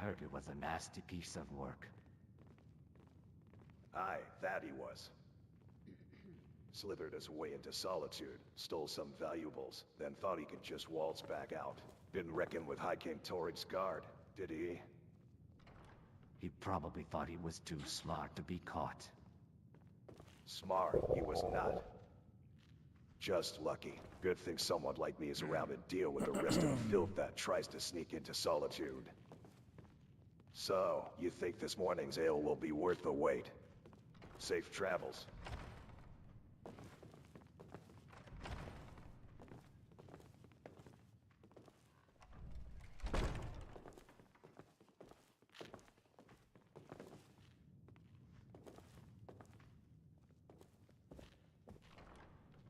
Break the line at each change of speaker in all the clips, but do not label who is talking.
heard it was a nasty piece of work.
Aye, that he was. Slithered his way into solitude, stole some valuables, then thought he could just waltz back out. Didn't reckon with High-Came Torrid's guard, did he?
He probably thought he was too smart to be caught.
Smart, he was not. Just lucky. Good thing someone like me is around to deal with the rest of the filth that tries to sneak into solitude. So, you think this morning's ale will be worth the wait? Safe travels.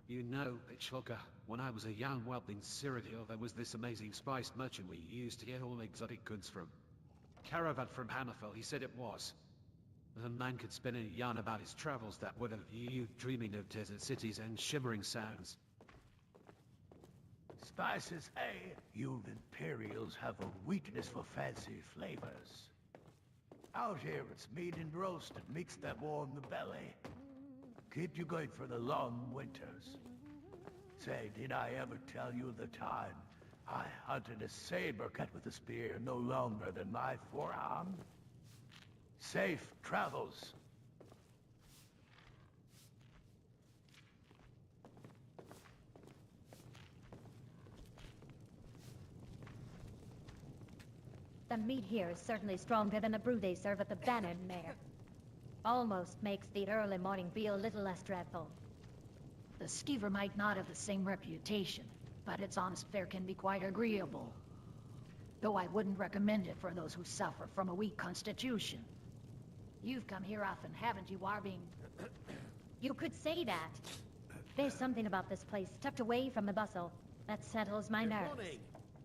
You know, Pitchhugger, when I was a young whelp in Cyrodiil, there was this amazing spice merchant we used to get all exotic goods from. Caravan from Hammerfell, he said it was. The man could spin a yarn about his travels that would have you dreaming of desert cities and shimmering sands.
Spices, hey, you Imperials have a weakness for fancy flavors. Out here it's meat and roast and meats that warm the belly. Keep you going for the long winters. Say, did I ever tell you the time I hunted a saber cut with a spear no longer than my forearm? Safe travels.
The meat here is certainly stronger than the brew they serve at the Bannered Mare. Almost makes the early morning feel a little less dreadful.
The skeever might not have the same reputation, but its honest fare can be quite agreeable. Though I wouldn't recommend it for those who suffer from a weak constitution. You've come here often, haven't you, Warving?
You could say that. There's something about this place, tucked away from the bustle, that settles my nerves.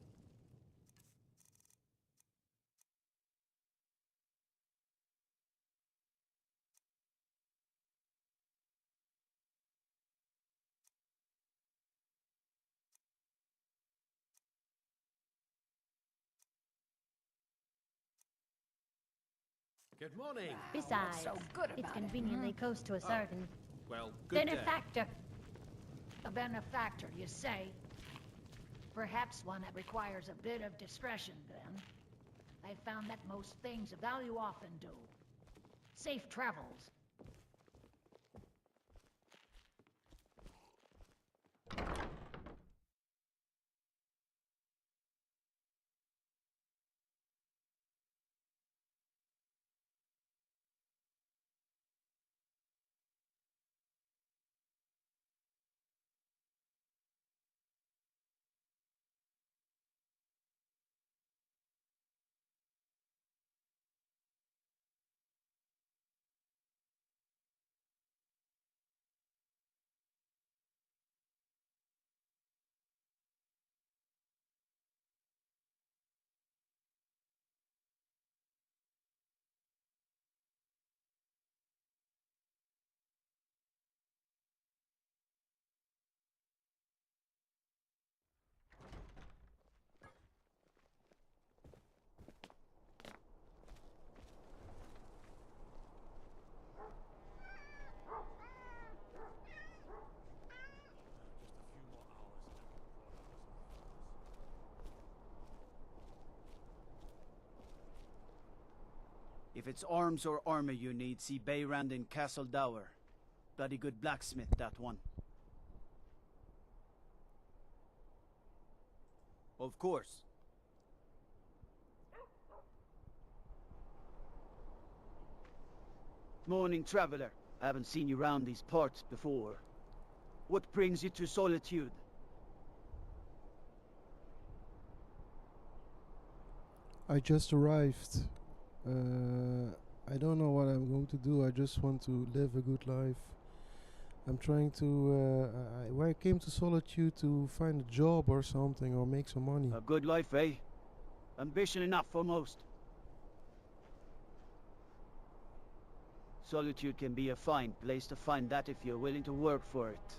Good morning. Good morning.
Besides,
so good
it's
about it,
conveniently close to a certain
Well, good day.
benefactor.
A benefactor, you say? Perhaps one that requires a bit of discretion, then. I found that most things of value often do. Safe travels.
If it's arms or armor you need, see Bayrand in Castle Dower. Bloody good blacksmith, that one. Of course. Morning, traveler. I haven't seen you round these parts before. What brings you to Solitude?
I just arrived. I don't know what I'm going to do. I just want to live a good life. I'm trying to... I came to Solitude to find a job or something, or make some money.
A good life, eh? Ambition enough for most. Solitude can be a fine place to find that if you're willing to work for it.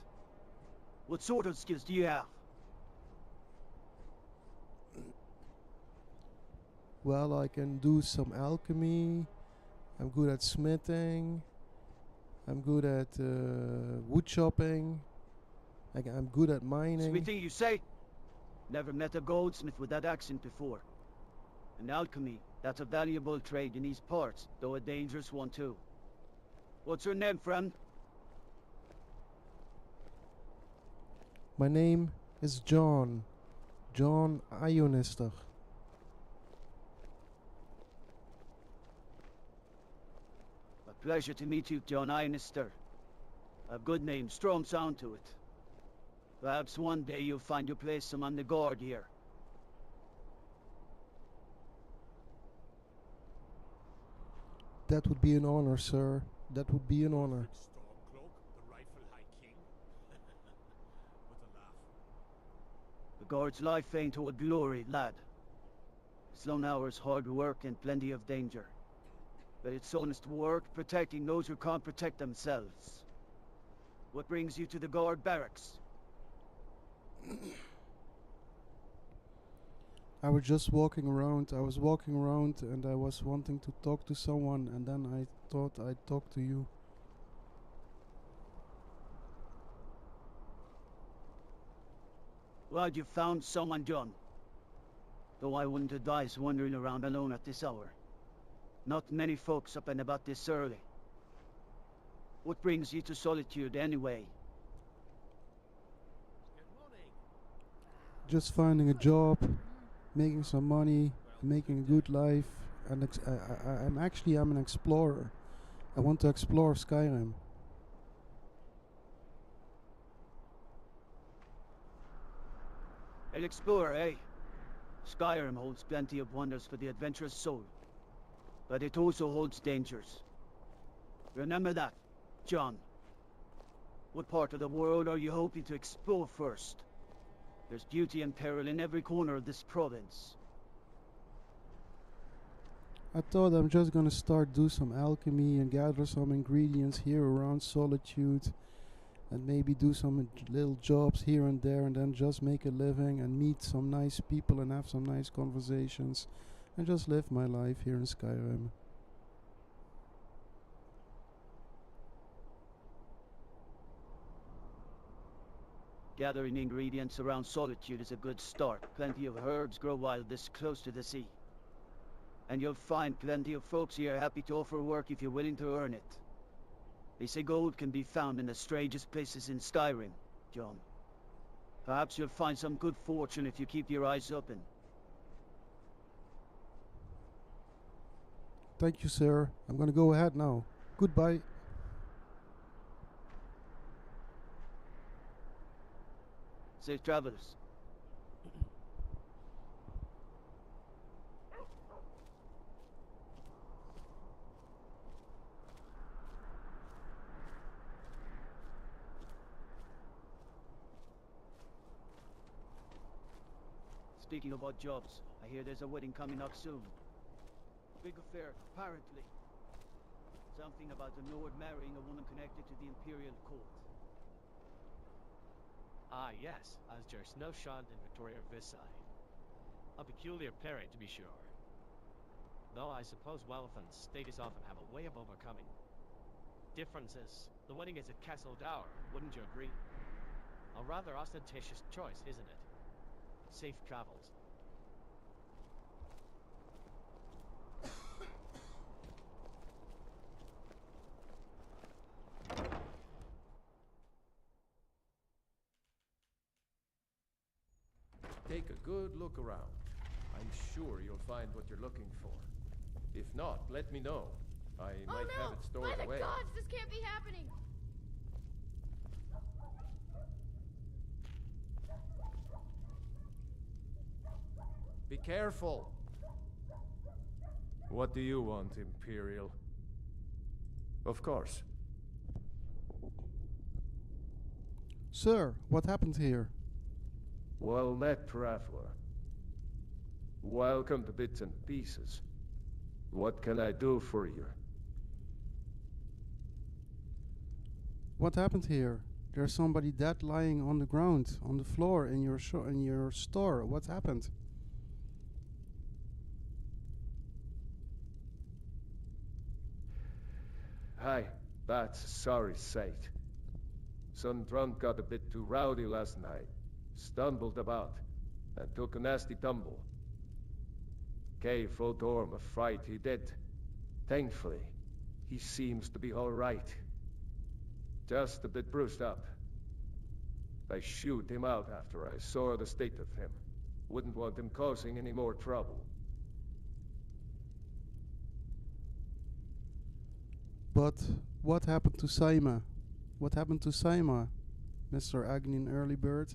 What sort of skills do you have?
Well, I can do some alchemy. I'm good at smithing. I'm good at wood chopping. I'm good at mining.
Smithing, you say? Never met a goldsmith with that accent before. And alchemy, that's a valuable trade in these parts, though a dangerous one too. What's your name, friend?
My name is John. John Ionister.
A pleasure to meet you, John Ionister. A good name, strong sound to it. Perhaps one day you'll find your place among the guard here.
That would be an honor, sir. That would be an honor.
The guard's life ain't all glory, lad. It's long hours, hard work, and plenty of danger. But it's honest work, protecting those who can't protect themselves. What brings you to the guard barracks?
I was just walking around. I was walking around and I was wanting to talk to someone, and then I thought I'd talk to you.
Glad you found someone, John. Though I wouldn't advise wandering around alone at this hour. Not many folks up and about this early. What brings you to Solitude anyway?
Just finding a job, making some money, making a good life, and I'm an explorer. I want to explore Skyrim.
An explorer, eh? Skyrim holds plenty of wonders for the adventurous soul. But it also holds dangers. Remember that, John. What part of the world are you hoping to explore first? There's beauty and peril in every corner of this province.
I thought I'm just gonna start do some alchemy and gather some ingredients here around Solitude, and maybe do some little jobs here and there, and then just make a living and meet some nice people and have some nice conversations and just live my life here in Skyrim.
Gathering ingredients around Solitude is a good start. Plenty of herbs grow wild this close to the sea. And you'll find plenty of folks here happy to offer work if you're willing to earn it. They say gold can be found in the strangest places in Skyrim, John. Perhaps you'll find some good fortune if you keep your eyes open.
Thank you, sir. I'm gonna go ahead now. Goodbye.
Safe travels. Speaking of odd jobs, I hear there's a wedding coming up soon. Big affair, apparently. Something about the Lord marrying a woman connected to the Imperial Court.
Ah, yes, as your Snowshot and Victoria Visai. A peculiar pairing, to be sure. Though I suppose Welfen's status often have a way of overcoming. Difference is, the wedding is at Castle Dower, wouldn't you agree? A rather ostentatious choice, isn't it? Safe travels.
Take a good look around. I'm sure you'll find what you're looking for. If not, let me know. I might have it stored
By
away.
the gods, this can't be happening!
Be careful! What do you want, Imperial? Of course.
Sir, what happened here?
Well met, Traveler. Welcome to Bits and Pieces. What can I do for you?
What happened here? There's somebody dead lying on the ground, on the floor in your store. What happened?
Aye, that's a sorry sight. Some drunk got a bit too rowdy last night, stumbled about, and took a nasty tumble. Gave full Dorm a fright he did. Thankfully, he seems to be all right. Just a bit bruised up. I shooed him out after I saw the state of him. Wouldn't want him causing any more trouble.
But what happened to Saima? What happened to Saima, Mr. Agnin Earlybird?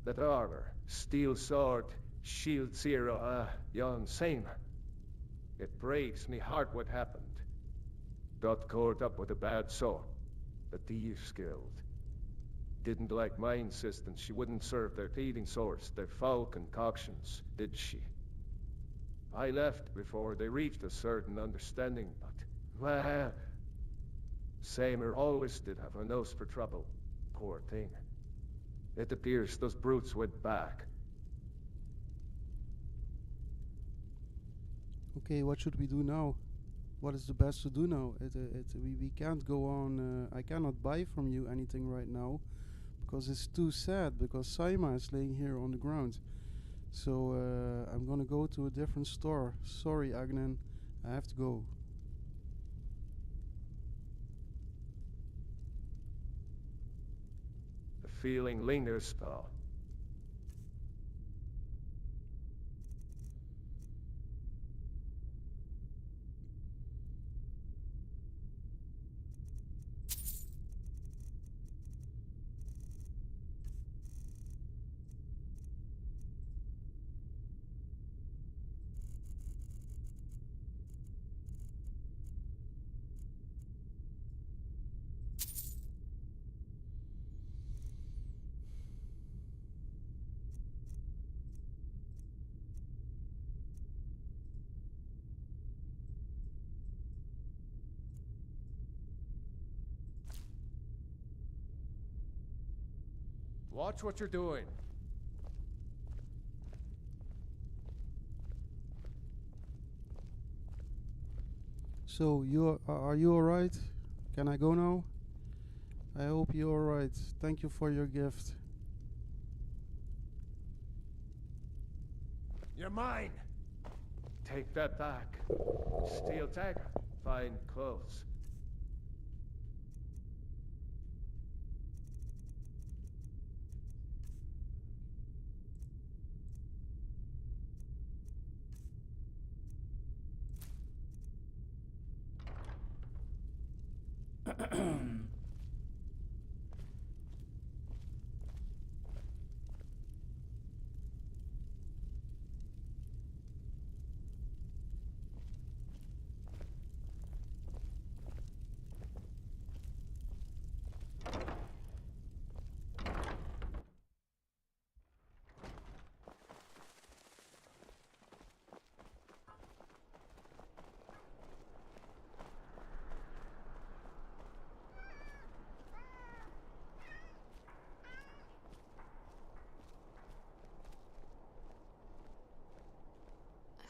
That armor, steel sword, shield zero, yon same. It breaks me heart what happened. Got caught up with a bad sort. The Thieves Guild. Didn't like my insistence she wouldn't serve their thieving swords, their foul concoctions, did she? I left before they reached a certain understanding, but, well, Samer always did have a nose for trouble. Poor thing. It appears those brutes went back.
Okay, what should we do now? What is the best to do now? We can't go on. I cannot buy from you anything right now because it's too sad. Because Saima is laying here on the ground. So I'm gonna go to a different store. Sorry, Agnen, I have to go.
The feeling lingers, pal. Watch what you're doing.
So are you alright? Can I go now? I hope you're alright. Thank you for your gift.
You're mine. Take that back. Steel dagger. Fine clothes.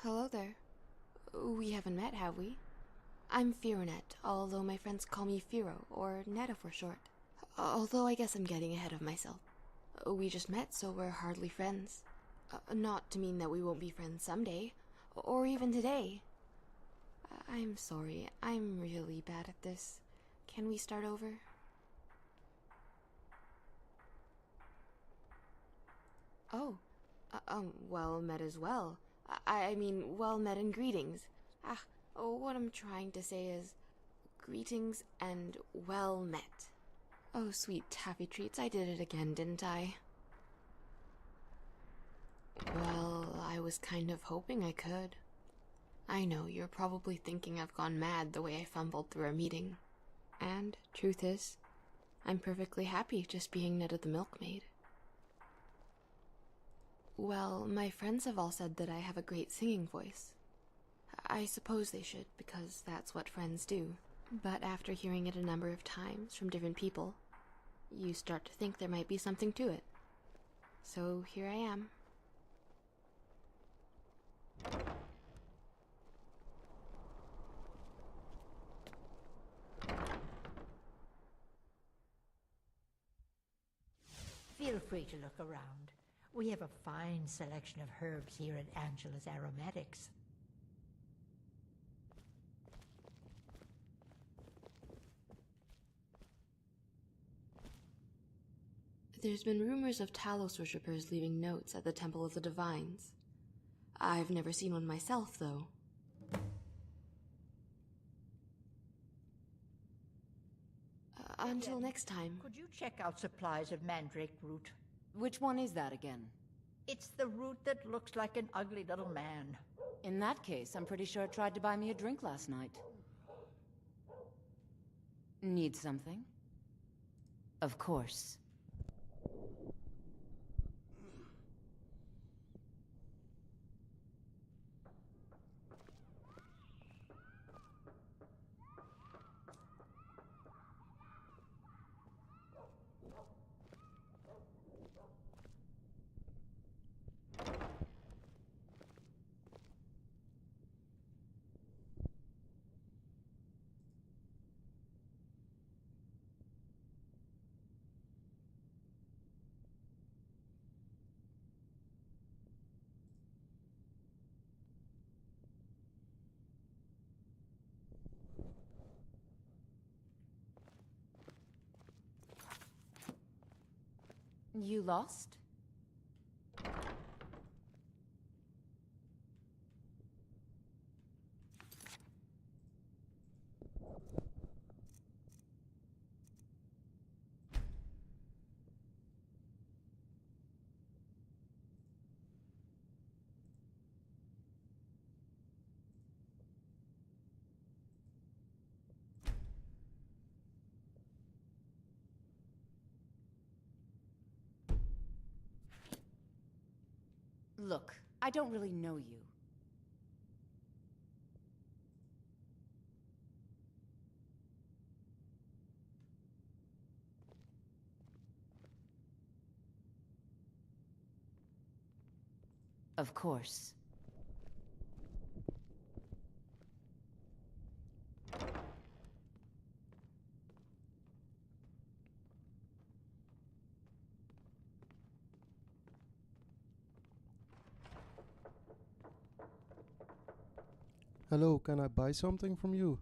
Hello there. We haven't met, have we? I'm Fironet, although my friends call me Firo, or Netta for short. Although I guess I'm getting ahead of myself. We just met, so we're hardly friends. Not to mean that we won't be friends someday, or even today. I'm sorry, I'm really bad at this. Can we start over? Oh, well met as well. I mean, well met and greetings. What I'm trying to say is, greetings and well met. Oh, sweet taffy treats, I did it again, didn't I? Well, I was kind of hoping I could. I know, you're probably thinking I've gone mad the way I fumbled through our meeting. And, truth is, I'm perfectly happy just being Netta the milkmaid. Well, my friends have all said that I have a great singing voice. I suppose they should, because that's what friends do. But after hearing it a number of times from different people, you start to think there might be something to it. So here I am.
Feel free to look around. We have a fine selection of herbs here at Angela's Aromatics.
There's been rumors of Talos worshippers leaving notes at the Temple of the Divines. I've never seen one myself, though. Until next time.
Could you check out supplies of mandrake root?
Which one is that again?
It's the root that looks like an ugly little man.
In that case, I'm pretty sure it tried to buy me a drink last night. Need something? Of course. You lost? Look, I don't really know you. Of course.
Hello, can I buy something from you?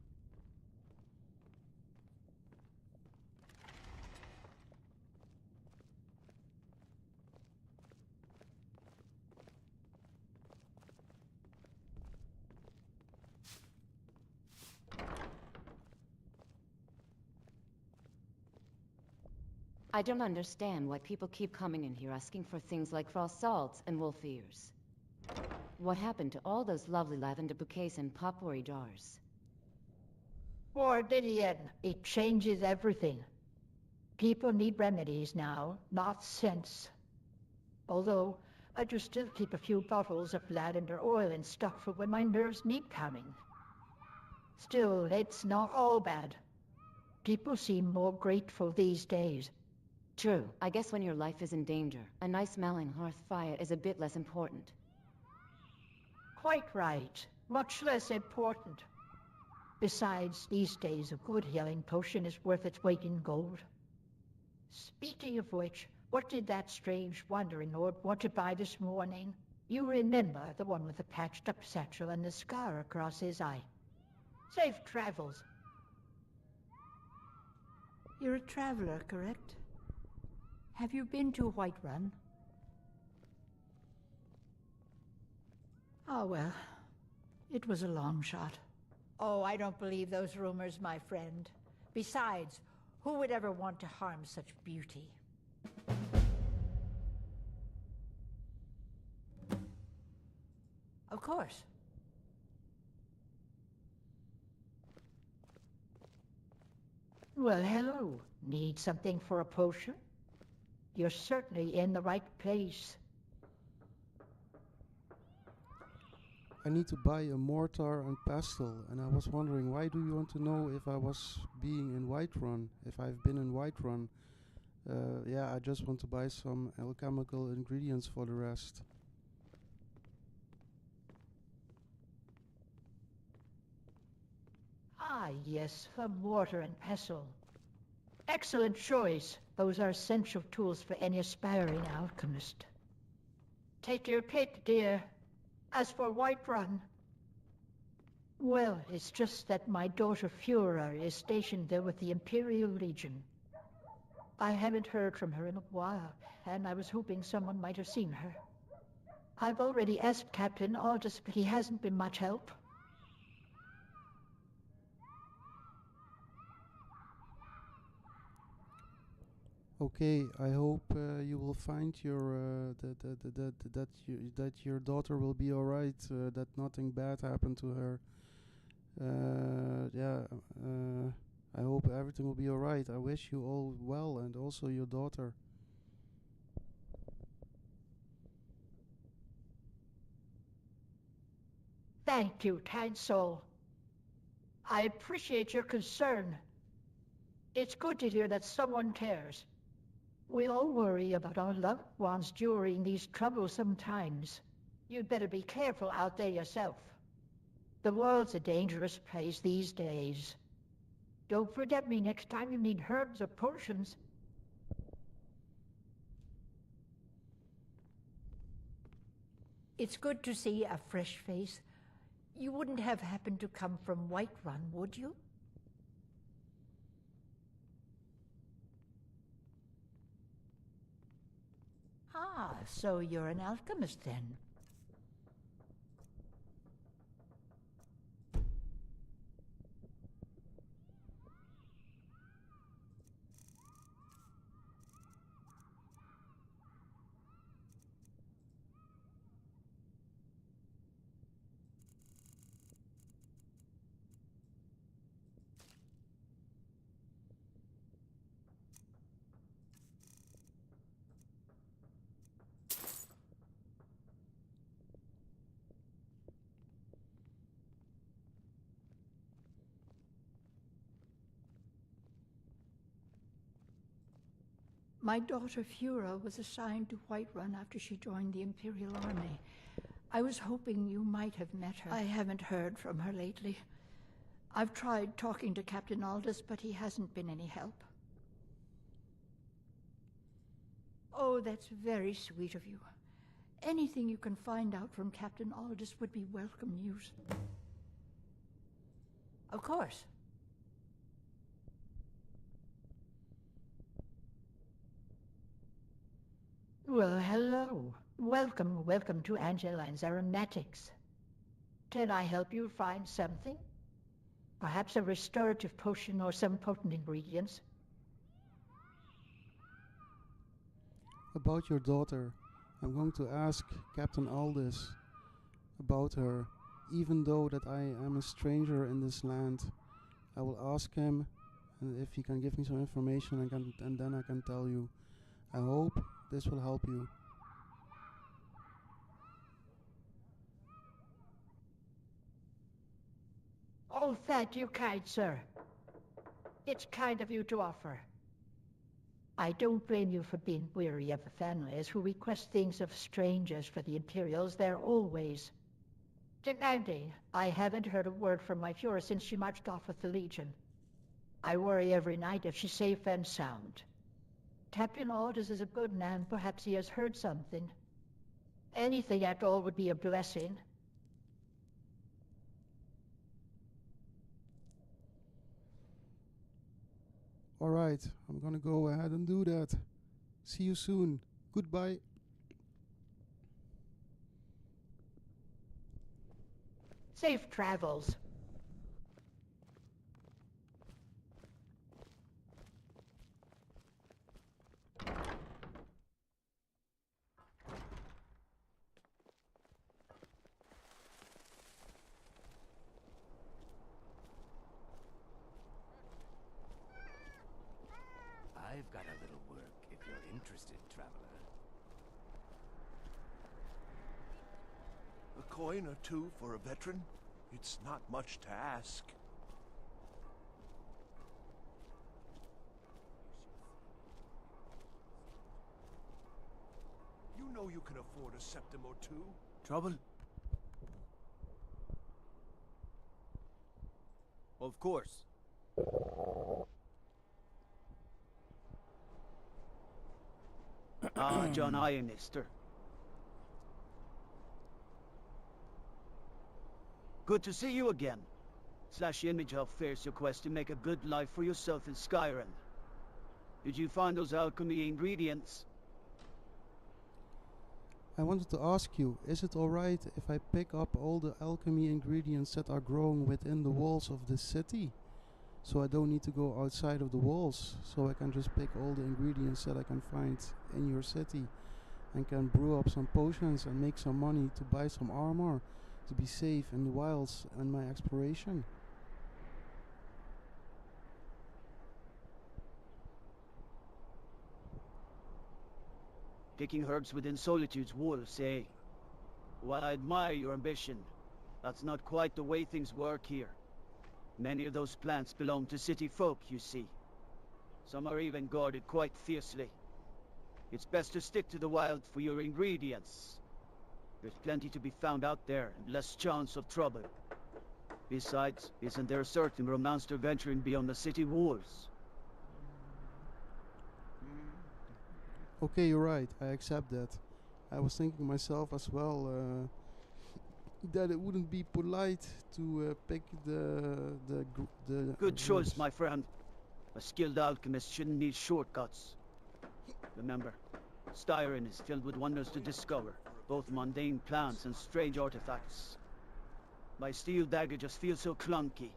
I don't understand why people keep coming in here asking for things like raw salts and wolf ears. What happened to all those lovely lavender bouquets and potpourri jars?
Poor Didion, it changes everything. People need remedies now, not scents. Although, I do still keep a few bottles of lavender oil in stock for when my nerves need calming. Still, it's not all bad. People seem more grateful these days.
True. I guess when your life is in danger, a nice smelling hearth fire is a bit less important.
Quite right. Much less important. Besides, these days a good healing potion is worth its weight in gold. Speaking of which, what did that strange wandering lord want to buy this morning? You remember the one with the patched up satchel and the scar across his eye. Safe travels. You're a traveler, correct? Have you been to Whiterun? Oh, well. It was a long shot. Oh, I don't believe those rumors, my friend. Besides, who would ever want to harm such beauty? Of course. Well, hello. Need something for a potion? You're certainly in the right place.
I need to buy a mortar and pestle, and I was wondering, why do you want to know if I was being in Whiterun, if I've been in Whiterun? Yeah, I just want to buy some alchemical ingredients for the rest.
Ah, yes, the mortar and pestle. Excellent choice. Those are essential tools for any aspiring alchemist. Take your pick, dear. As for Whiterun, well, it's just that my daughter Fura is stationed there with the Imperial Legion. I haven't heard from her in a while, and I was hoping someone might have seen her. I've already asked Captain Aldous, but he hasn't been much help.
Okay, I hope you will find your that your daughter will be all right. That nothing bad happened to her. Yeah. I hope everything will be all right. I wish you all well, and also your daughter.
Thank you, kind soul. I appreciate your concern. It's good to hear that someone cares. We all worry about our loved ones during these troublesome times. You'd better be careful out there yourself. The world's a dangerous place these days. Don't forget me next time you need herbs or potions.
It's good to see a fresh face. You wouldn't have happened to come from Whiterun, would you? Ah, so you're an alchemist then. My daughter Fura was assigned to Whiterun after she joined the Imperial Army. I was hoping you might have met her. I haven't heard from her lately. I've tried talking to Captain Aldous, but he hasn't been any help. Oh, that's very sweet of you. Anything you can find out from Captain Aldous would be welcome news. Of course.
Well, hello. Welcome to Angeline's Aromatics. Can I help you find something? Perhaps a restorative potion or some potent ingredients?
About your daughter, I'm going to ask Captain Aldous about her. Even though that I am a stranger in this land, I will ask him, and if he can give me some information, and then I can tell you. I hope this will help you.
Oh, thank you, kind sir. It's kind of you to offer. I don't blame you for being weary of the families who request things of strangers for the Imperials. They're always demanding. I haven't heard a word from my Fuhrer since she marched off with the Legion. I worry every night if she's safe and sound. Captain Aldous is a good man. Perhaps he has heard something. Anything at all would be a blessing.
Alright, I'm gonna go ahead and do that. See you soon. Goodbye.
Safe travels.
I've got a little work if you're interested, traveler.
A coin or two for a veteran? It's not much to ask. You know you can afford a septim or two.
Trouble?
Of course. Ah, John Ionister. Good to see you again. Slash image how fares your quest to make a good life for yourself in Skyrim. Did you find those alchemy ingredients?
I wanted to ask you, is it alright if I pick up all the alchemy ingredients that are growing within the walls of the city? So I don't need to go outside of the walls, so I can just pick all the ingredients that I can find in your city and can brew up some potions and make some money to buy some armor to be safe in the wilds and my exploration.
Picking herbs within Solitude's walls, eh? While I admire your ambition, that's not quite the way things work here. Many of those plants belong to city folk, you see. Some are even guarded quite fiercely. It's best to stick to the wild for your ingredients. There's plenty to be found out there, and less chance of trouble. Besides, isn't there a certain romance to venturing beyond the city walls?
Okay, you're right, I accept that. I was thinking myself as well that it wouldn't be polite to pick the
Good choice,
herbs.
my friend. A skilled alchemist shouldn't need shortcuts. Remember, Skyrim is filled with wonders to discover, both mundane plants and strange artifacts. My steel dagger just feels so clunky.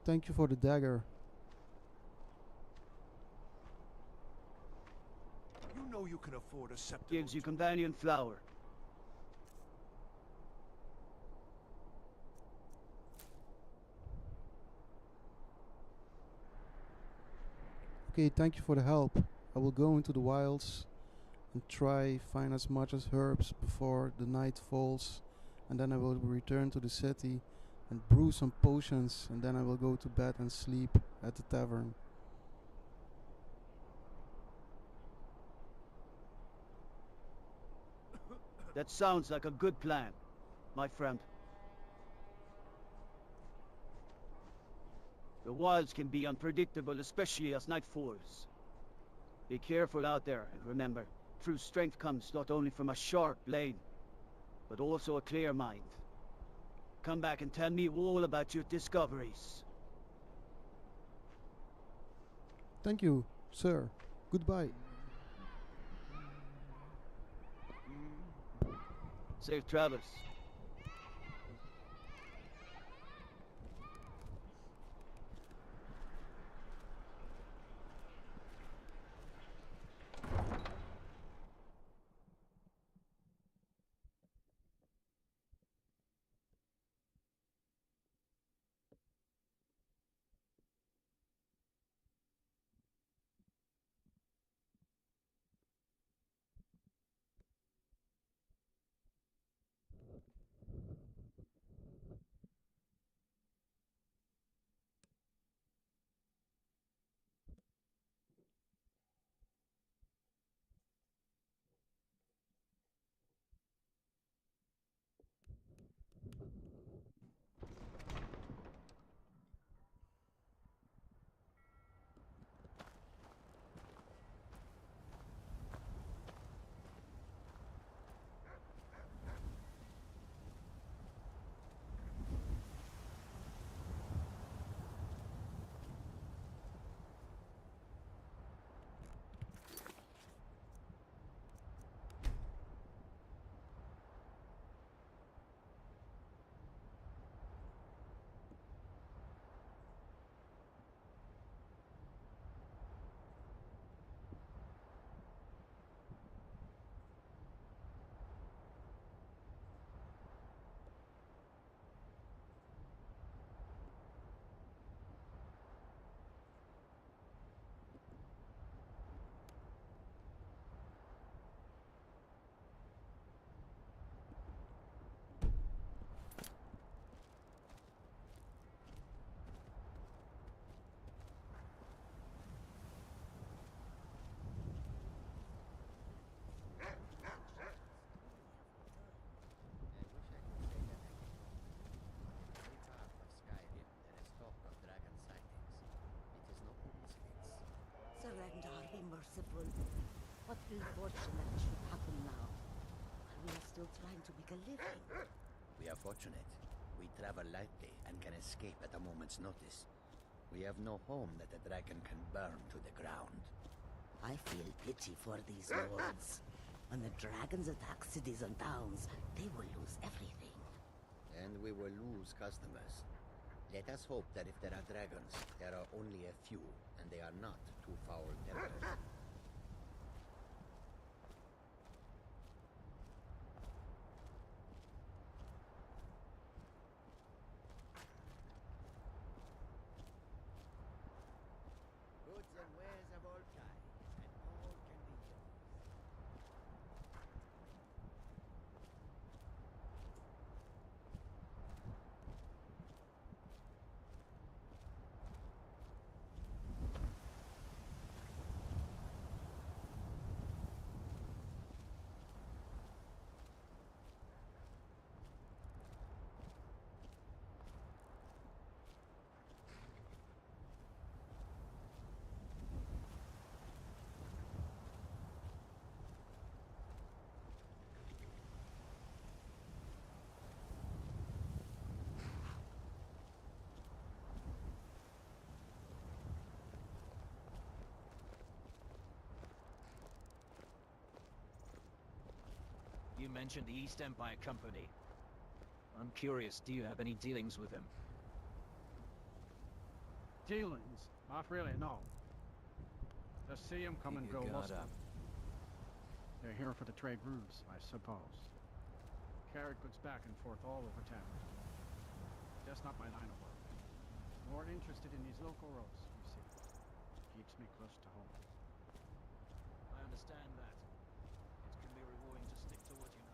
Thank you for the dagger.
You know you can afford a septic.
Gives you companion flower.
Okay, thank you for the help. I will go into the wilds and try find as much as herbs before the night falls, and then I will return to the city and brew some potions, and then I will go to bed and sleep at the tavern.
That sounds like a good plan, my friend. The wilds can be unpredictable, especially as night falls. Be careful out there, and remember, true strength comes not only from a sharp blade, but also a clear mind. Come back and tell me all about your discoveries.
Thank you, sir. Goodbye.
Safe travels.
wonderful. What ill fortune that should happen now. While we are still trying to make a living.
We are fortunate. We travel lightly and can escape at a moment's notice. We have no home that a dragon can burn to the ground.
I feel pity for these lords. When the dragons attack cities and towns, they will lose everything.
And we will lose customers. Let us hope that if there are dragons, there are only a few, and they are not too foul-tempered. Goods and wares of all kinds, and all can be yours.
You mentioned the East Empire Company. I'm curious, do you have any dealings with them?
Dealings? Not really, no. Just see them come and go mostly. They're here for the trade routes, I suppose. Carry goods back and forth all over town. That's not my line of work. More interested in these local roads, you see. Keeps me close to home.
I understand that. It can be rewarding to stick to what you know.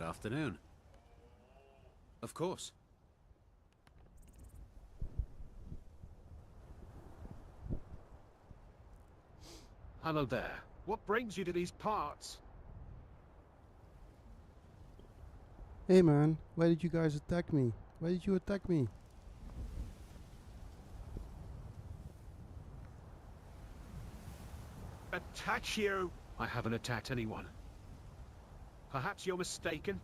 afternoon. Of course.
Hello there. What brings you to these parts?
Hey man, why did you guys attack me? Why did you attack me?
Attack you? I haven't attacked anyone. Perhaps you're mistaken?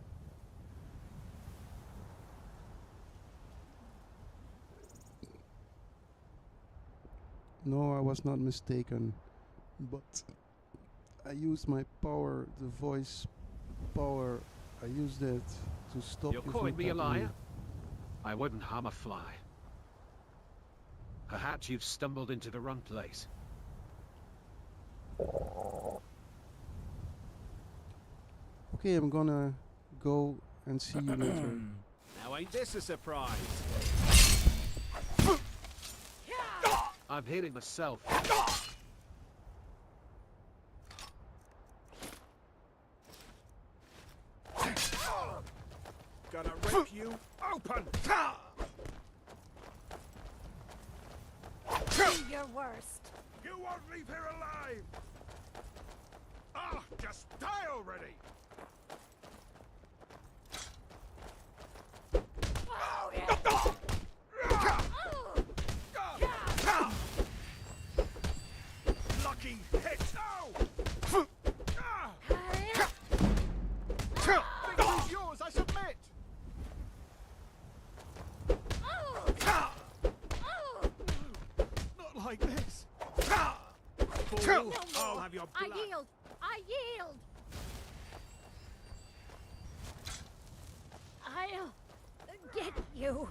No, I was not mistaken. But I used my power, the voice power. I used it to stop
You're
you
calling
from
me a
attacking
liar?
me.
I wouldn't harm a fly. Perhaps you've stumbled into the wrong place.
Okay, I'm gonna go and see you later.
Now ain't this a surprise?
I'm healing myself.
Gonna rip you open!
Do your worst.
You won't leave here alive! Ah, just die already!
Oh, yeah.
Lucky hit! No! Victory's yours, I submit! Not like this! Fool, I'll have your blood!
I yield! I yield! I'll get you.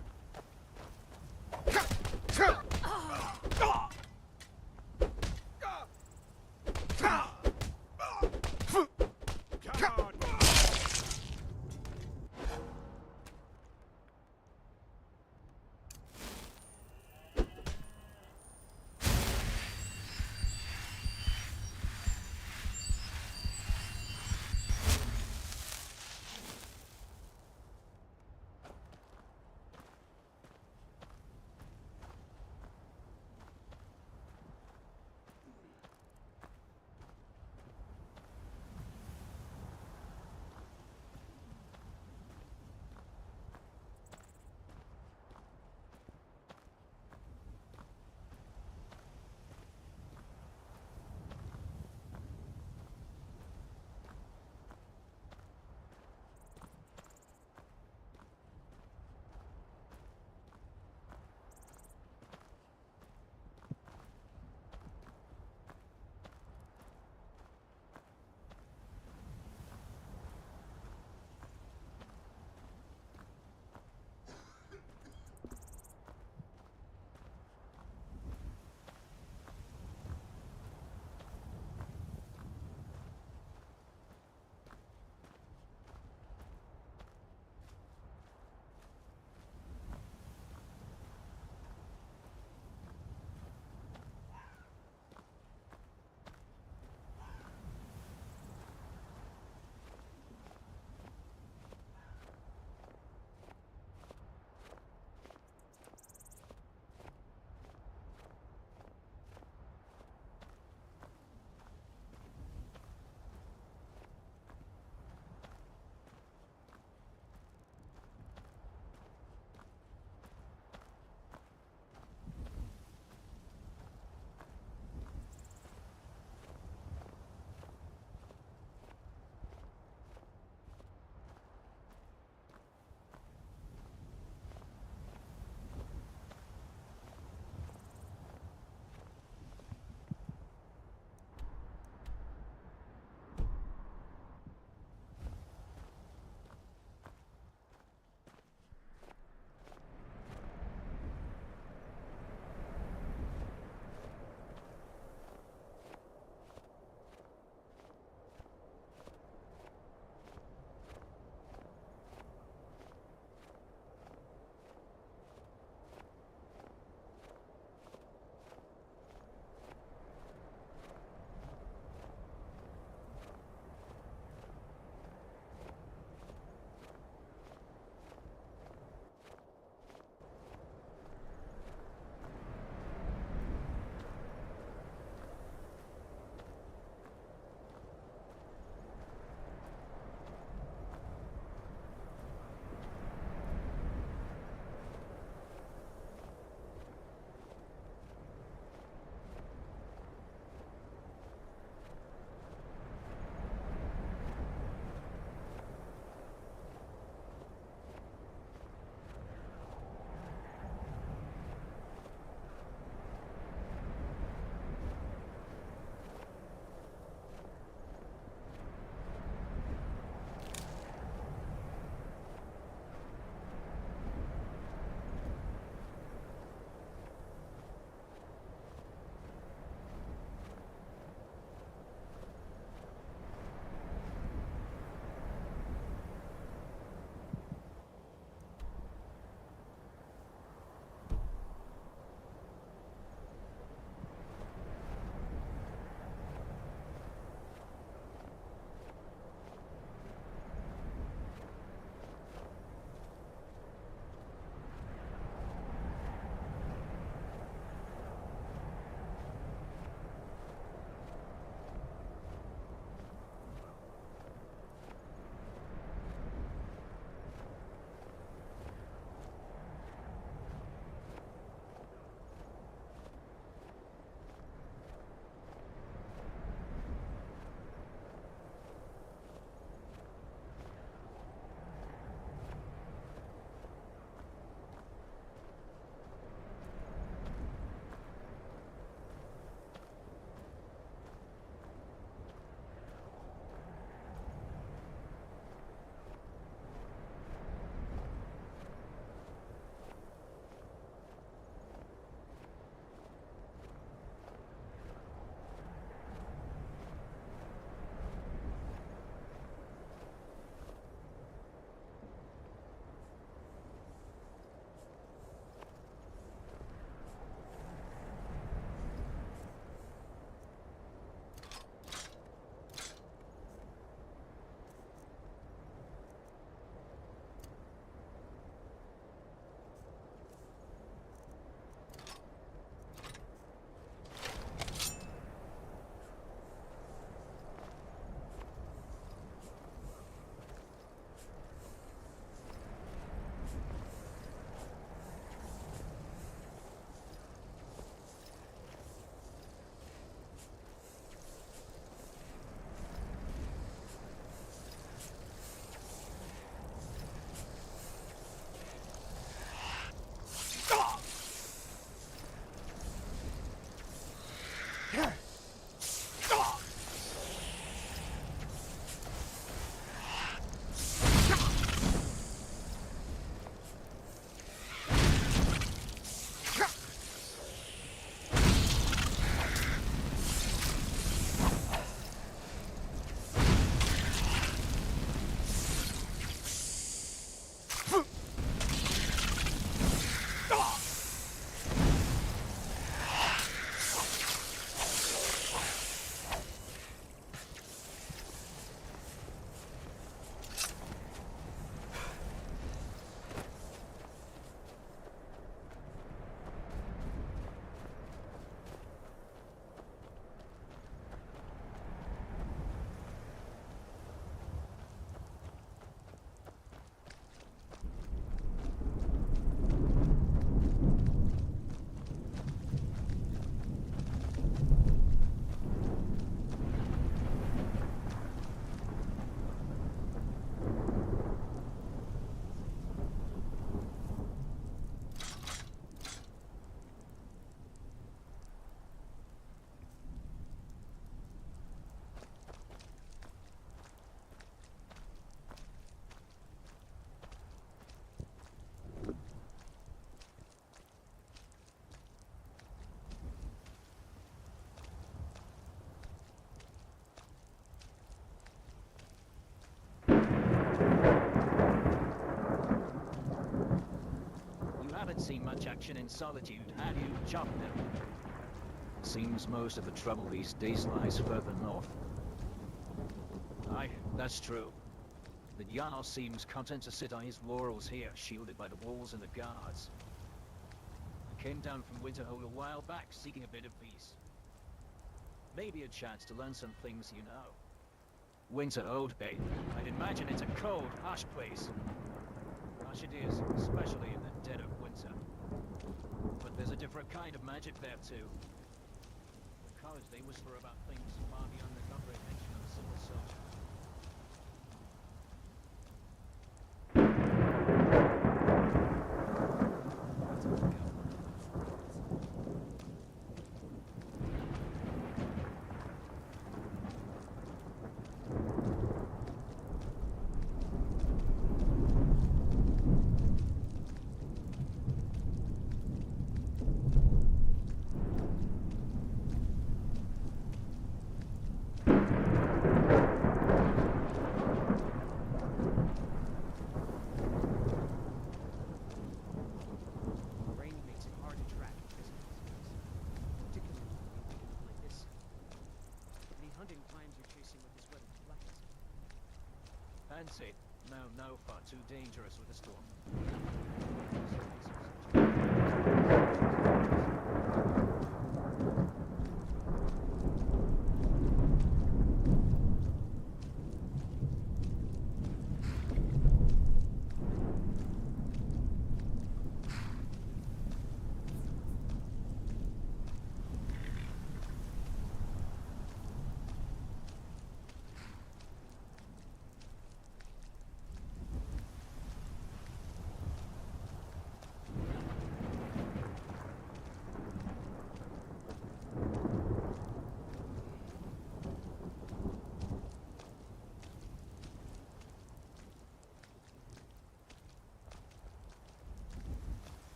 protection in solitude, how do you chop them? Seems most of the trouble these days lies further north. Aye, that's true. But Jarl seems content to sit on his laurels here, shielded by the walls and the guards. I came down from Winterhold a while back, seeking a bit of peace. Maybe a chance to learn some things you know. Winterhold, eh? I'd imagine it's a cold, harsh place. Harsh it is, especially in the dead of winter. But there's a different kind of magic there too. The cards they whisper about things far beyond the comprehension of a simple soldier. Fancy. No, far too dangerous with a storm.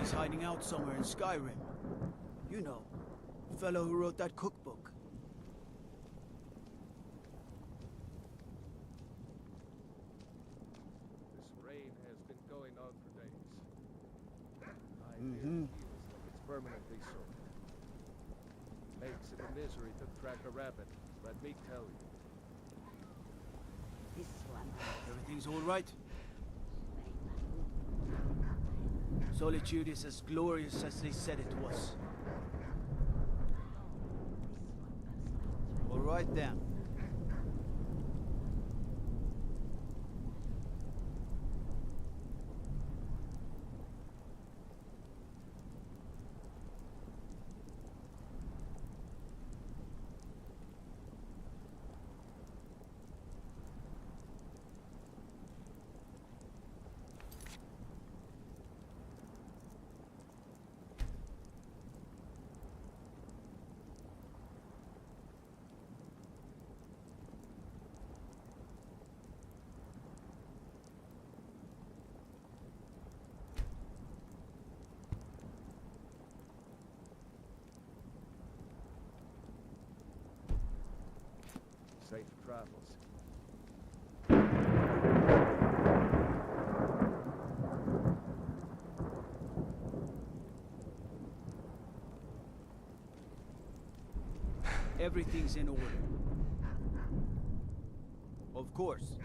He's hiding out somewhere in Skyrim. You know, the fellow who wrote that cookbook.
This rain has been going on for days. I feels like it's permanently so. Makes it a misery to track a rabbit, let me tell you.
Everything's all right? Solitude is as glorious as they said it was. All right then.
Safe travels.
Everything's in order. Of course.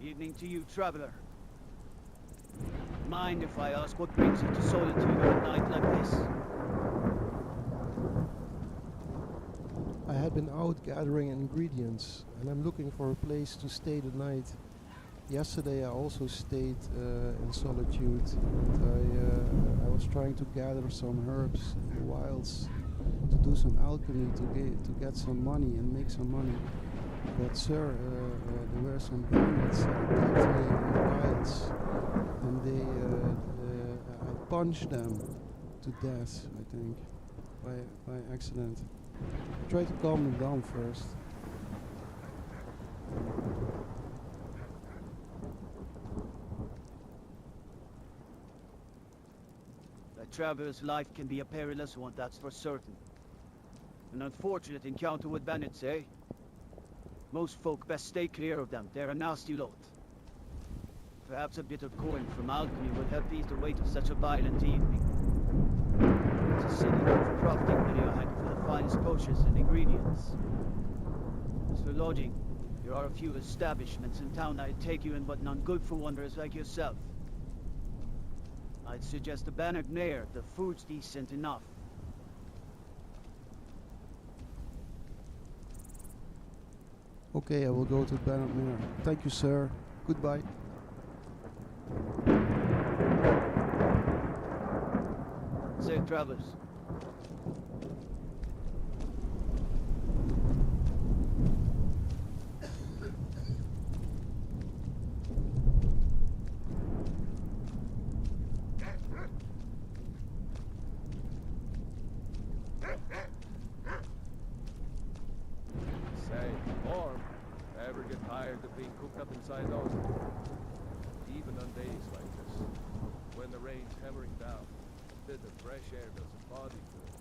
Evening to you, traveler. Mind if I ask what brings you to Solitude on a night like this?
I had been out gathering ingredients, and I'm looking for a place to stay the night. Yesterday I also stayed in Solitude, and I was trying to gather some herbs in the wilds to do some alchemy to get some money and make some money. But sir, there were some bandits that attacked me in the wilds, and I punched them to death, I think, by accident. I tried to calm them down first.
A traveler's life can be a perilous one, that's for certain. An unfortunate encounter with bandits, eh? Most folk best stay clear of them. They're a nasty lot. Perhaps a bit of coin from alchemy would help ease the weight of such a violent evening. It's a city known for profiting many are happy for the finest potions and ingredients. As for lodging, there are a few establishments in town I'd take you in, but none good for wanderers like yourself. I'd suggest the Bannered Mare. The food's decent enough.
Okay, I will go to Bannered Mare. Thank you, sir. Goodbye.
Safe travels.
Say, warm. Ever get tired of being cooped up inside those? Even on days like this, when the rain's hammering down, a bit of fresh air does a body good.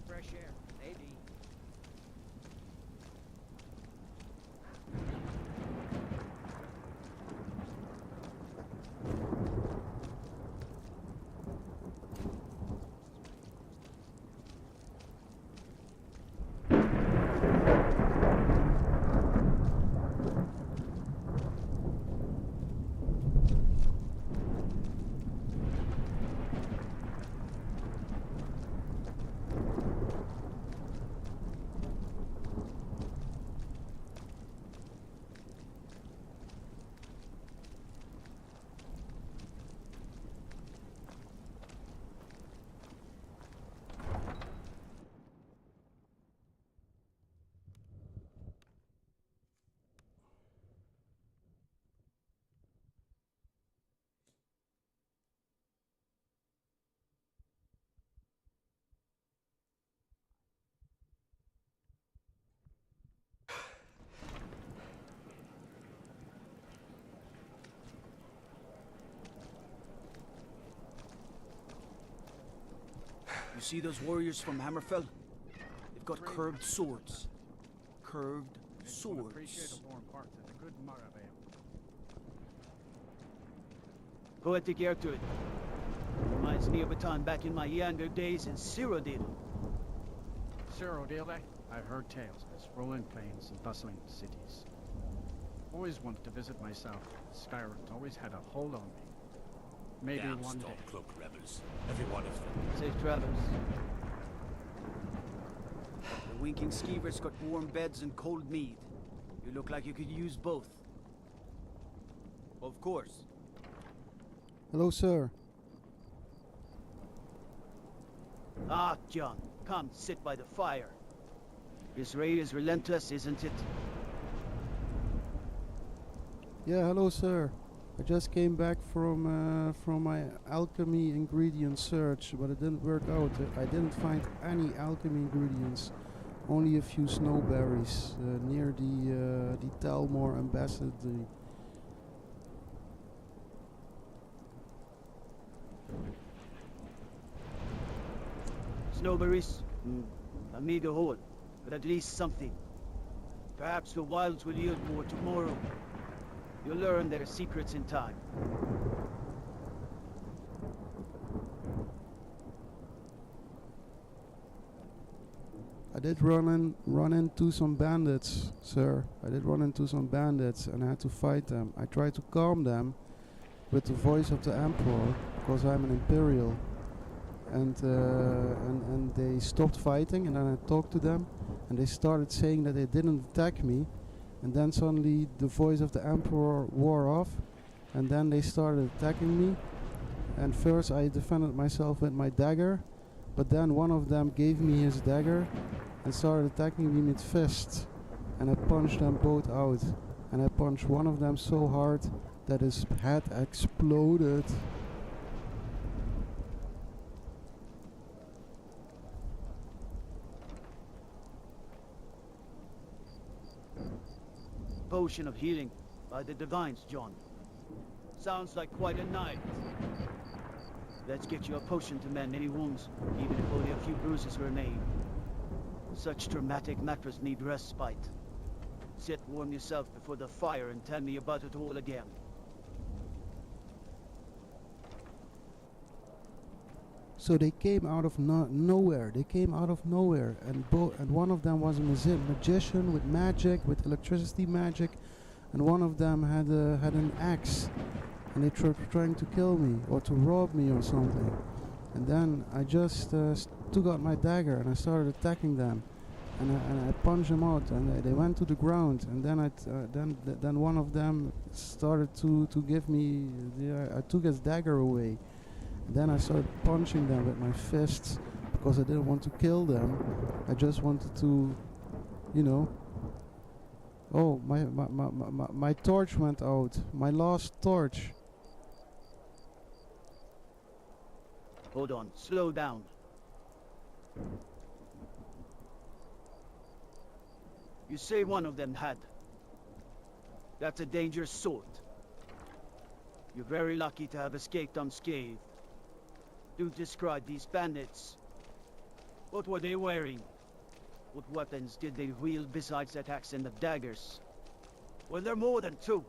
Fresh air, maybe.
You see those warriors from Hammerfell? They've got curved swords. Curved swords.
Appreciate the warm part of the good Marabale.
Poetic air to it. Reminds me of a time back in my younger days in Cyrodiil.
Cyrodiil, eh? I've heard tales of its rolling plains and bustling cities. Always wanted to visit myself. Skyrim's always had a hold on me. Maybe
Damn
one day.
Stormcloak rebels. Every one of them.
Safe travels. The winking skeever's got warm beds and cold mead. You look like you could use both. Of course.
Hello, sir.
Ah, John. Come, sit by the fire. This raid is relentless, isn't it?
Yeah, hello, sir. I just came back from my alchemy ingredient search, but it didn't work out. I didn't find any alchemy ingredients, only a few snowberries near the Talmor embassy.
Snowberries? A meager haul, but at least something. Perhaps the wilds will yield more tomorrow. You'll learn their secrets in time.
I did run into some bandits, sir. I did run into some bandits and I had to fight them. I tried to calm them with the voice of the Emperor, because I'm an Imperial. And they stopped fighting, and then I talked to them, and they started saying that they didn't attack me. And then suddenly the voice of the Emperor wore off, and then they started attacking me. And first I defended myself with my dagger, but then one of them gave me his dagger and started attacking me with fists, and I punched them both out, and I punched one of them so hard that his head exploded.
Potion of healing by the divines, John. Sounds like quite a night. Let's get you a potion to mend any wounds, even if only a few bruises remain. Such traumatic matters need respite. Sit warm yourself before the fire and tell me about it all again.
So they came out of nowhere. They came out of nowhere, and one of them was a magician with magic, with electricity magic, and one of them had an axe, and they were trying to kill me or to rob me or something. And then I just took out my dagger and I started attacking them, and I punched them out, and they went to the ground. And then then one of them started to give me. I took his dagger away. Then I started punching them with my fists because I didn't want to kill them. I just wanted to, you know. Oh, my torch went out. My last torch.
Hold on, slow down. You say one of them had. That's a dangerous sort. You're very lucky to have escaped unscathed. Do describe these bandits. What were they wearing? What weapons did they wield besides that axe and the daggers? Were there more than two?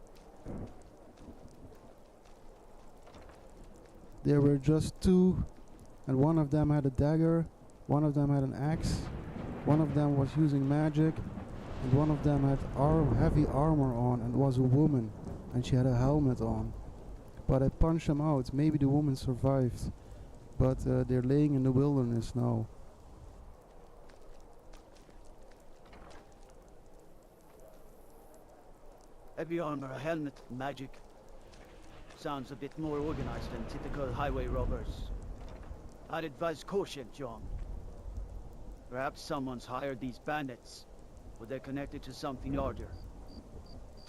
There were just two, and one of them had a dagger, one of them had an axe, one of them was using magic, and one of them had heavy armor on and was a woman, and she had a helmet on. But I punched them out. Maybe the woman survived. But they're laying in the wilderness now.
Heavy armor, a helmet, magic. Sounds a bit more organized than typical highway robbers. I'd advise caution, John. Perhaps someone's hired these bandits, or they're connected to something larger.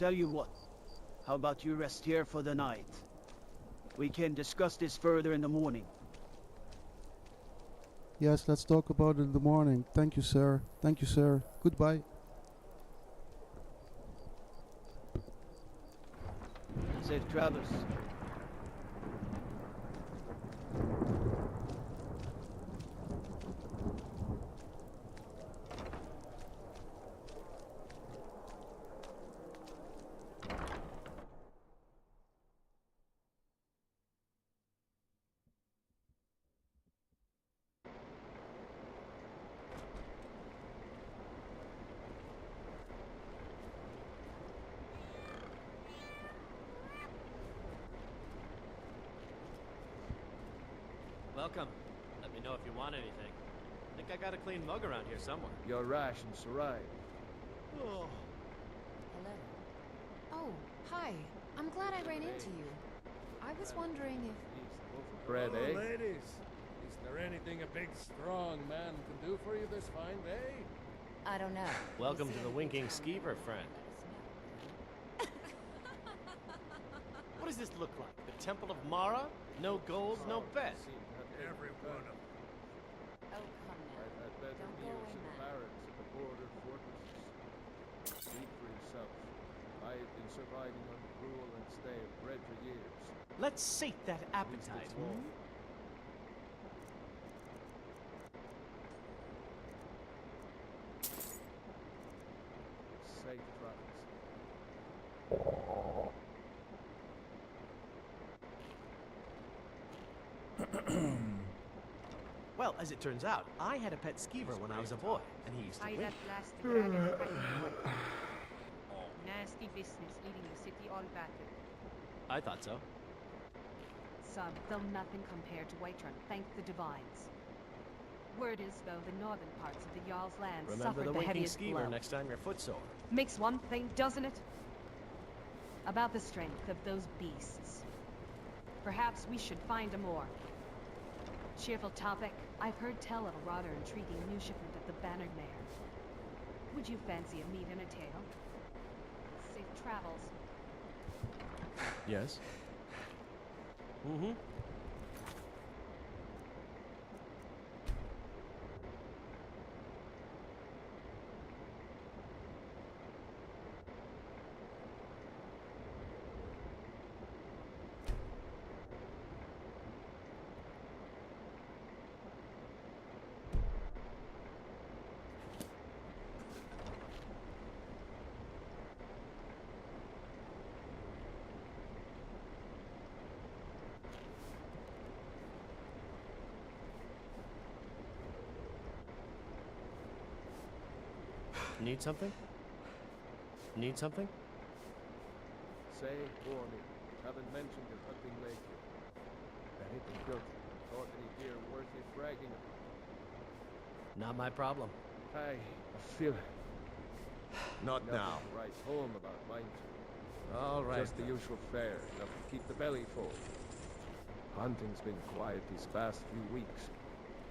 Tell you what, how about you rest here for the night? We can discuss this further in the morning.
Yes, let's talk about it in the morning. Thank you, sir. Thank you, sir. Goodbye.
Safe travels.
Welcome. Let me know if you want anything. I think I got a clean mug around here somewhere.
Your rations arrived.
Oh.
Hello. Oh, hi. I'm glad I ran into you. I was wondering if...
Bread,
Hello,
eh?
ladies. Is there anything a big, strong man can do for you this fine day?
I don't know.
Welcome to the winking skeever, friend. What does this look like? The Temple of Mara? No gold, no bet.
Every one of them.
Oh, come now.
I've had better
Don't go
meals
away,
in the
Matt.
barracks of the border fortresses. Speak for yourself. I have been surviving on gruel and stale bread for years.
Let's sate that appetite.
Say
Well, as it turns out, I had a pet skeever when I was a boy, and he used to
Aye,
win.
that blasted dragon fighting. Nasty business, leading the city all battered.
I thought so.
Some, though nothing compared to Whiterun, thank the divines. Word is, though, the northern parts of the Jarl's land
Remember
suffered
the
the
winking
heaviest
skeever
blow.
next time your foot's sore.
Makes one thing, doesn't it? About the strength of those beasts. Perhaps we should find a more cheerful topic. I've heard tell of a rother intriguing new shipment at the Bannered Mare. Would you fancy a meat and a tale? Safe travels.
Yes? Mm-hmm. Need something? Need something?
Say, warning. Haven't mentioned your hunting lately. Anything good? Caught any deer worthy bragging about?
Not my problem.
I feel it.
Not
Nothing
now.
to write home about, mind you.
All right.
Just the usual fare, enough to keep the belly full. Hunting's been quiet these past few weeks.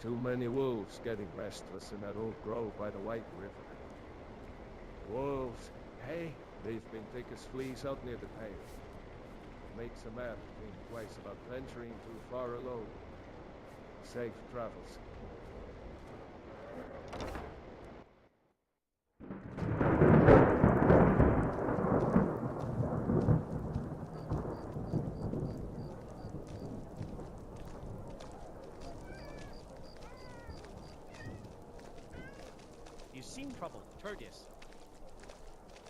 Too many wolves getting restless in that old grove by the White River. Wolves, hey, they've been thick as fleas out near the tail. Makes a man think twice about venturing too far alone. Safe travels.
You seem troubled, Tertius.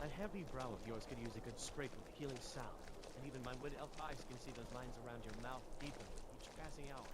That heavy brow of yours could use a good scrape of healing salve, and even my wood elf eyes can see those lines around your mouth deepen with each passing hour.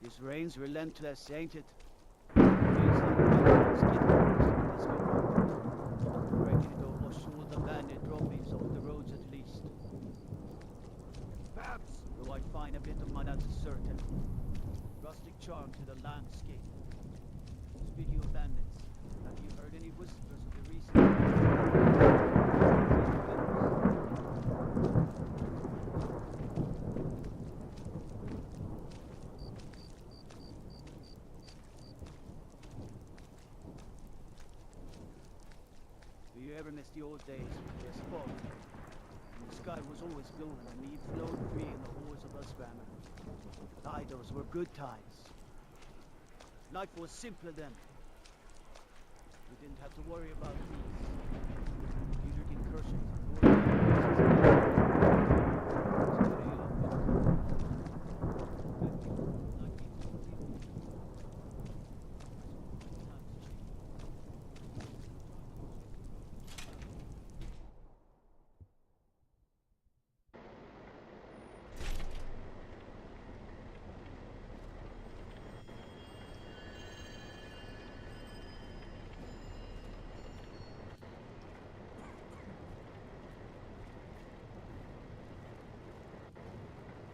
This rain's relentless, ain't it? Feels like mountains get worse when this go on. Reckon it almost shoulder the bandit droppings off the roads at least. Perhaps, though I find a bit of mud uncertain. Rustic charm to the landscape. Speaking of bandits, have you heard any whispers of the recent... the old days, I suppose. When the sky was always blue and the mead flowed free in the halls of Usgrammar. Aye, those were good times. Life was simpler then. We didn't have to worry about these. Neither did cursing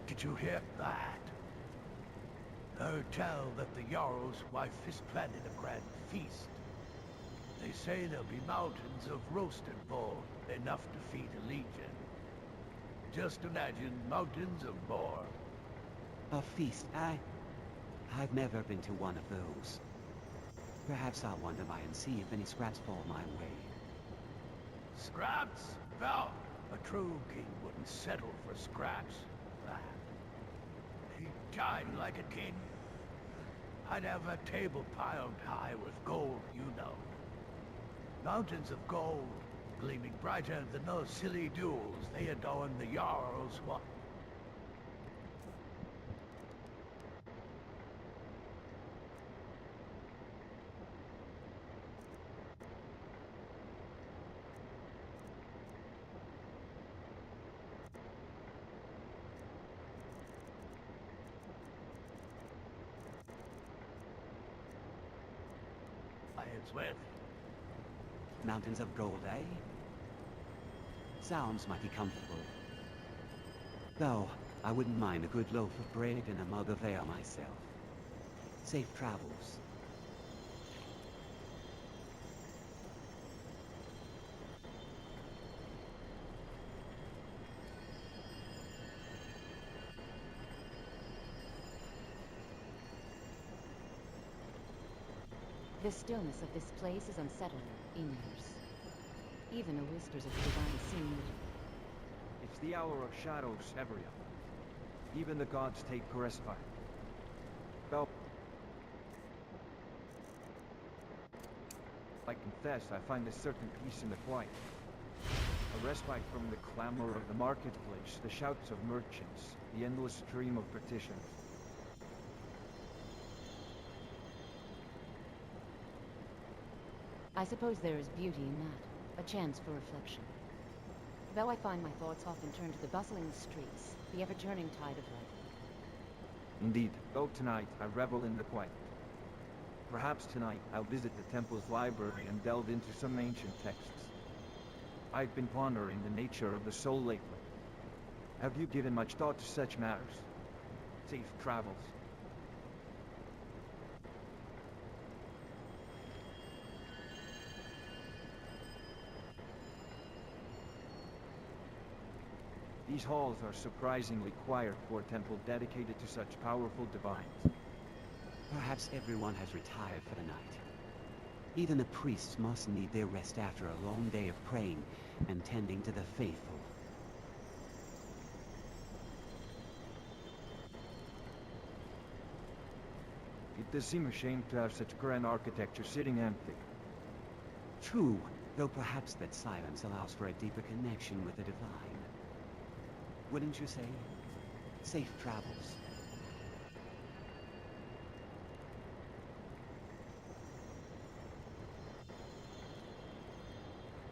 Did you hear that? Heard tell that the Jarl's wife is planning a grand feast. They say there'll be mountains of roasted boar, enough to feed a legion. Just imagine mountains of boar.
A feast, I've never been to one of those. Perhaps I'll wander by and see if any scraps fall my way.
Scraps? Well, a true king wouldn't settle for scraps. He'd dine like a king. I'd have a table piled high with gold, you know. Mountains of gold, gleaming brighter than those silly jewels they adorn the Jarl's watch. With.
Mountains of gold, eh? Sounds mighty comfortable. Though, I wouldn't mind a good loaf of bread and a mug of ale myself. Safe travels.
The stillness of this place is unsettling, Ymir. Even the whispers of the divine seem...
It's the hour of shadows, Everia. Even the gods take respite. Though... I confess, I find a certain peace in the quiet. A respite from the clamor of the marketplace, the shouts of merchants, the endless stream of petitions.
I suppose there is beauty in that, a chance for reflection. Though I find my thoughts often turn to the bustling streets, the ever-turning tide of life.
Indeed, though tonight I revel in the quiet. Perhaps tonight I'll visit the temple's library and delve into some ancient texts. I've been pondering the nature of the soul lately. Have you given much thought to such matters? Safe travels. These halls are surprisingly quiet for a temple dedicated to such powerful divines.
Perhaps everyone has retired for the night. Even the priests must need their rest after a long day of praying and tending to the faithful.
It does seem a shame to have such grand architecture sitting empty.
True, though perhaps that silence allows for a deeper connection with the divine. Wouldn't you say? Safe travels.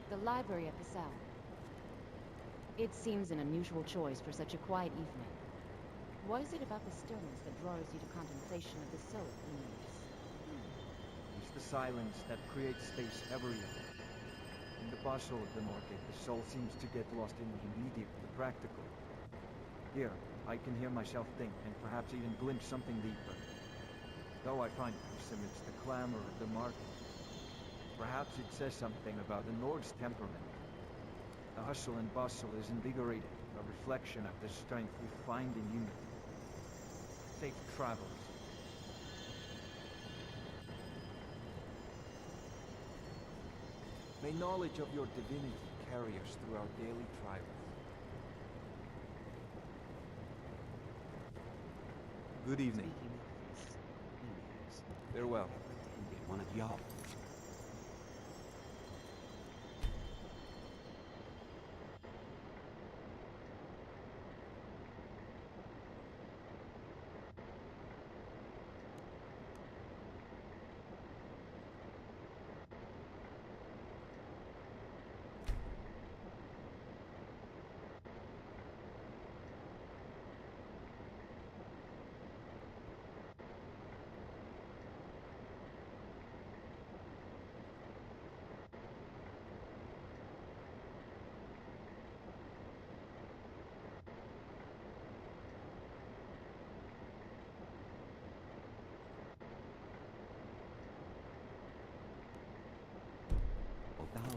The library at the south. It seems an unusual choice for such a quiet evening. What is it about the stillness that draws you to contemplation of the soul, Ymir?
It's the silence that creates space everywhere. In the bustle of the market, the soul seems to get lost in the immediate, the practical. Here, I can hear myself think, and perhaps even glimpse something deeper. Though I find peace amidst the clamor of the market. Perhaps it says something about the Nord's temperament. The hustle and bustle is invigorating, a reflection of the strength we find in unity. Safe travels. May knowledge of your divinity carry us through our daily trials. Good evening.
Speaking of this, Aeneas,
Farewell.
I attended one of y'all.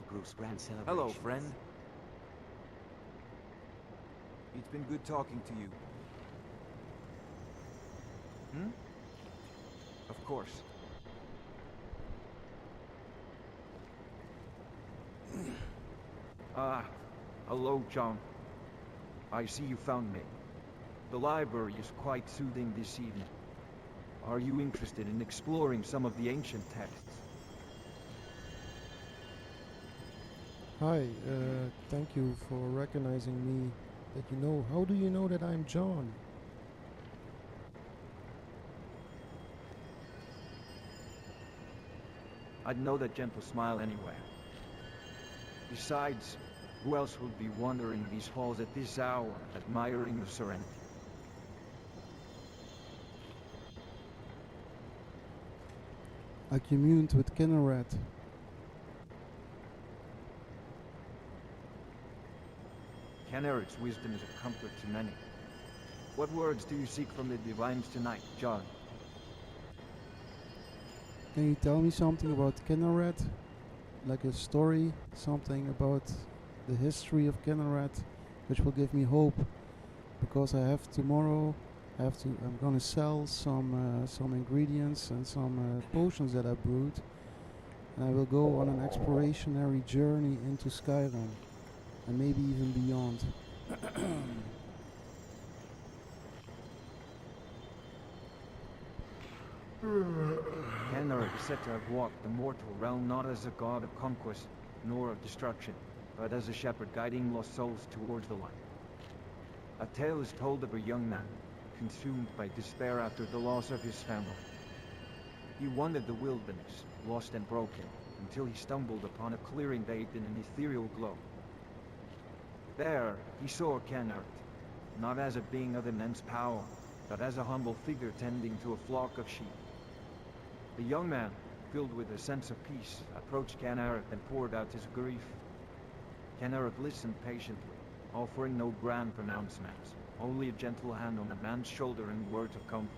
Group's grand celebration.
Hello, friend. It's been good talking to you. Hmm? Of course. Hello, John. I see you found me. The library is quite soothing this evening. Are you interested in exploring some of the ancient texts?
Hi, thank you for recognizing me. That you know. How do you know that I'm John?
I'd know that gentle smile anywhere. Besides, who else would be wandering these halls at this hour, admiring the serenity?
I communed with Kinneret.
Kenneret's wisdom is a comfort to many. What words do you seek from the divines tonight, John?
Can you tell me something about Kinneret? Like a story, something about the history of Kinneret, which will give me hope. Because I have tomorrow, I'm gonna sell some ingredients and some potions that I brewed. And I will go on an explorationary journey into Skyrim. And maybe even beyond.
Kenneret is said to have walked the mortal realm not as a god of conquest, nor of destruction, but as a shepherd guiding lost souls towards the light. A tale is told of a young man, consumed by despair after the loss of his family. He wandered the wilderness, lost and broken, until he stumbled upon a clearing bathed in an ethereal glow. There, he saw Kenneret, not as a being of immense power, but as a humble figure tending to a flock of sheep. The young man, filled with a sense of peace, approached Kenneret and poured out his grief. Kenneret listened patiently, offering no grand pronouncements, only a gentle hand on a man's shoulder and words of comfort.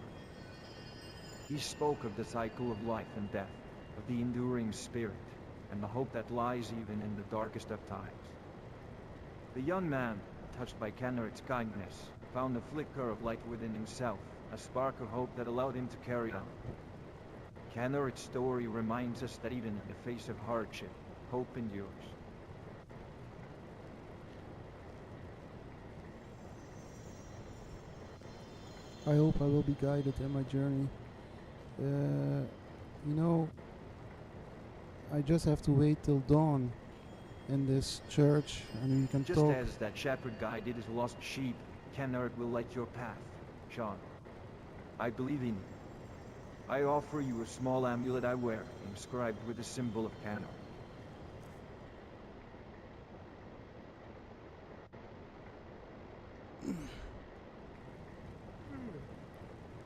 He spoke of the cycle of life and death, of the enduring spirit, and the hope that lies even in the darkest of times. The young man, touched by Kenneret's kindness, found a flicker of light within himself, a spark of hope that allowed him to carry on. Kenneret's story reminds us that even in the face of hardship, hope endures.
I hope I will be guided in my journey. You know, I just have to wait till dawn in this church and we can
Just
talk.
as that shepherd guided his lost sheep, Kenneret will light your path, Sean. I believe in you. I offer you a small amulet I wear, inscribed with the symbol of Kenneret.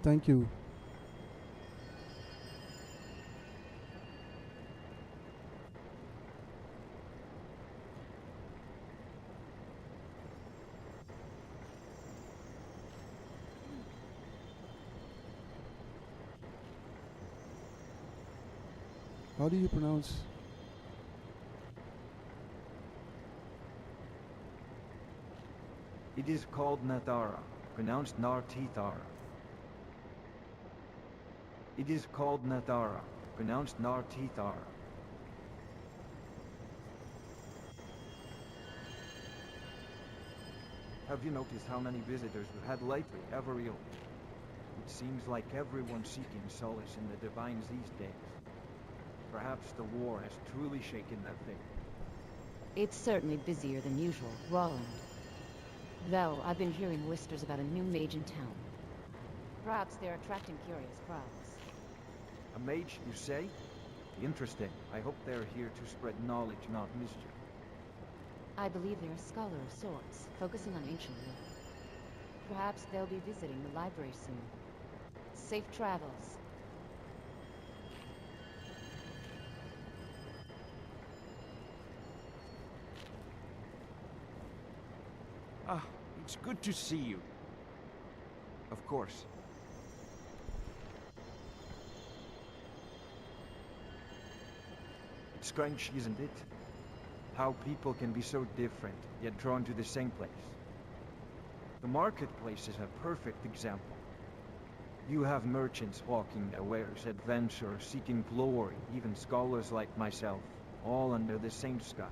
Thank you. How do you pronounce?
It is called Nathara, pronounced Nartithara. It is called Nathara, pronounced Nartithara. Have you noticed how many visitors we've had lately, Everill? It seems like everyone's seeking solace in the divines these days. Perhaps the war has truly shaken that thing.
It's certainly busier than usual, Roland. Though, I've been hearing whispers about a new mage in town. Perhaps they're attracting curious crowds.
A mage, you say? Interesting. I hope they're here to spread knowledge, not mischief.
I believe they're a scholar of sorts, focusing on ancient lore. Perhaps they'll be visiting the library soon. Safe travels.
Ah, it's good to see you. Of course. It's strange, isn't it? How people can be so different, yet drawn to the same place. The marketplace is a perfect example. You have merchants hawking their wares, adventurers seeking glory, even scholars like myself, all under the same sky.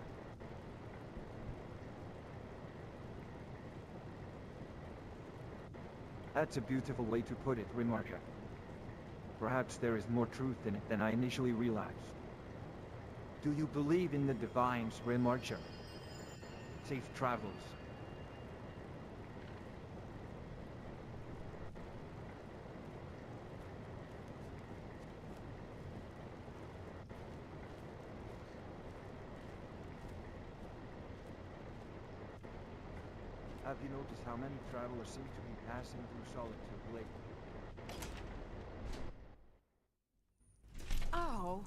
That's a beautiful way to put it, Remarja. Perhaps there is more truth in it than I initially realized. Do you believe in the divines, Remarja? Safe travels. Have you noticed how many travelers seem to be passing through Solitude lately?
Oh.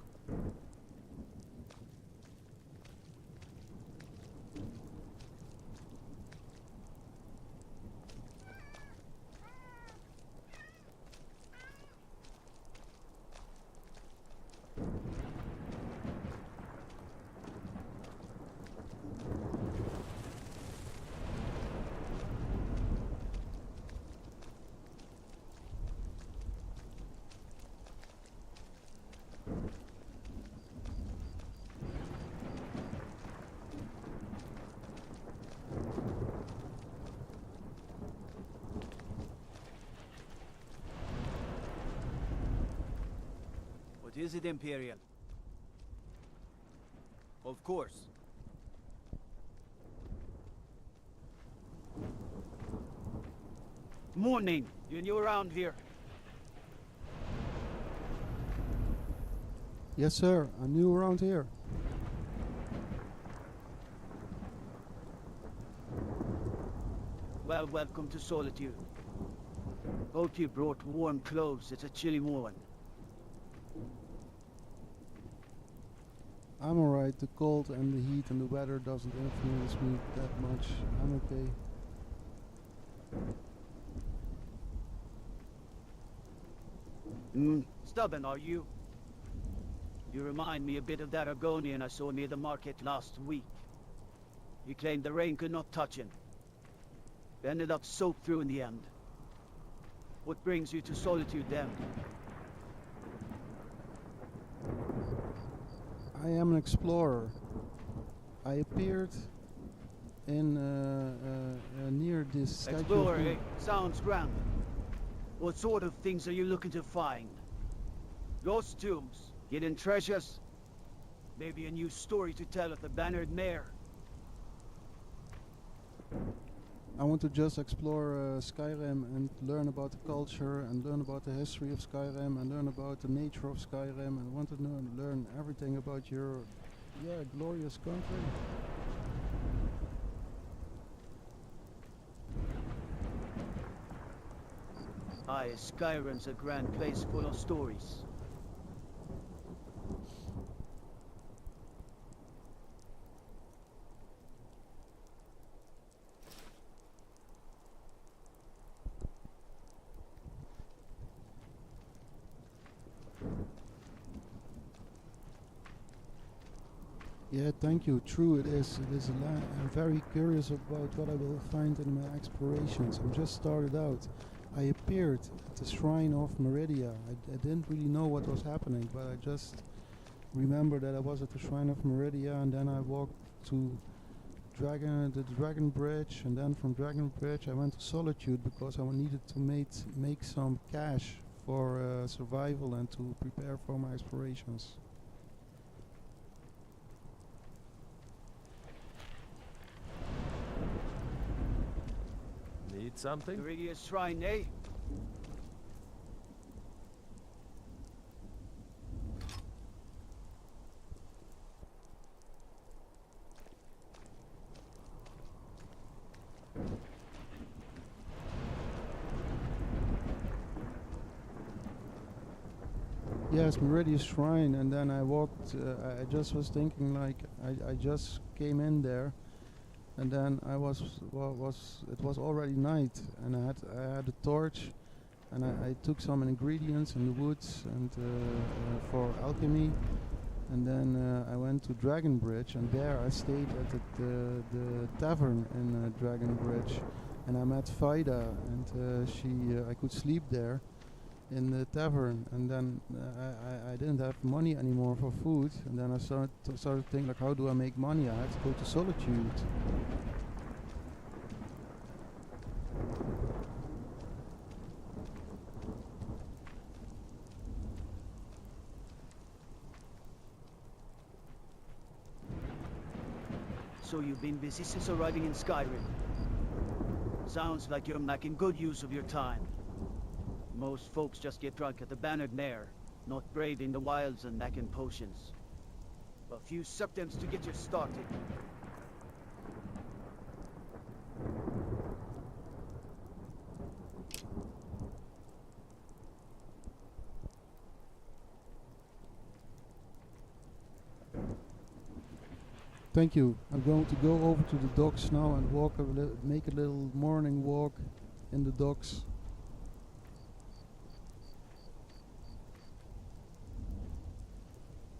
What is it, Imperial? Of course. Morning. You new around here?
Yes, sir. I'm new around here.
Well, welcome to Solitude. Hope you brought warm clothes. It's a chilly morning.
I'm alright. The cold and the heat and the weather doesn't influence me that much. I'm okay.
Stubborn, are you? You remind me a bit of that Argonian I saw near the market last week. He claimed the rain could not touch him. He ended up soaked through in the end. What brings you to Solitude then?
I am an explorer. I appeared in near this statue.
Explorer, eh? Sounds grand. What sort of things are you looking to find? Lost tombs, hidden treasures, maybe a new story to tell of the Bannered Mare.
I want to just explore Skyrim and learn about the culture and learn about the history of Skyrim and learn about the nature of Skyrim and I want to learn everything about your, glorious country.
Aye, Skyrim's a grand place full of stories.
Yeah, thank you. True, it is. It is a lot. I'm very curious about what I will find in my explorations. I'm just started out. I appeared at the Shrine of Meridia. I didn't really know what was happening, but I just remember that I was at the Shrine of Meridia and then I walked to the Dragon Bridge, and then from Dragon Bridge I went to Solitude because I needed to make some cash for survival and to prepare for my explorations.
Need something?
Iridia's shrine, eh?
Yes, Meridia's shrine, and then I walked. I just was thinking, like, I just came in there, and then it was already night, and I had a torch, and I took some ingredients in the woods and for alchemy, and then I went to Dragon Bridge, and there I stayed at the tavern in Dragon Bridge, and I met Vida, and I could sleep there in the tavern, and then I didn't have money anymore for food, and then I started to think, like, how do I make money? I had to go to Solitude.
So you've been busy since arriving in Skyrim. Sounds like you're making good use of your time. Most folks just get drunk at the Bannered Mare, not braving the wilds and macking potions. A few septims to get you started.
Thank you. I'm going to go over to the docks now and make a little morning walk in the docks.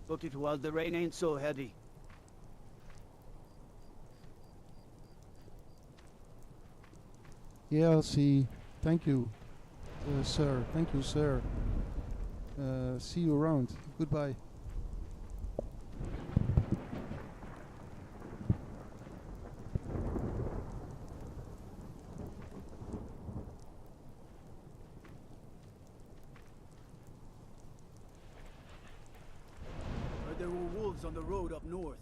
Put it while the rain ain't so heavy.
Yeah, I'll see. Thank you, sir. Thank you, sir. See you around. Goodbye.
There were wolves on the road up north.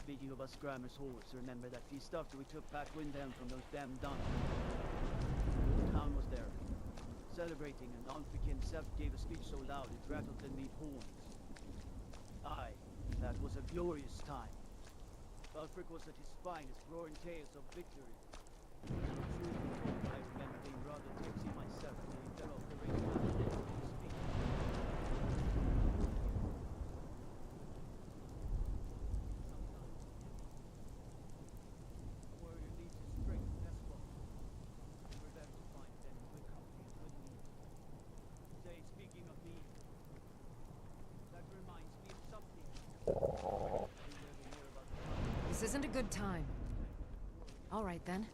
Speaking of us Grammar's horse, remember that feast after we took back Windhelm from those damn dungeons? The town was there, celebrating, and Alfric himself gave a speech so loud it rattled the neat horns. Aye, that was a glorious time. Alfric was at his finest, roaring tales of victory. Truth be told, I remember being rather tipsy myself when he fell off the race path and his feet. Warrior needs his strength, that's what. We're there to find them in good company and good need. Say, speaking of need, that reminds me of something.
This isn't a good time. All right, then.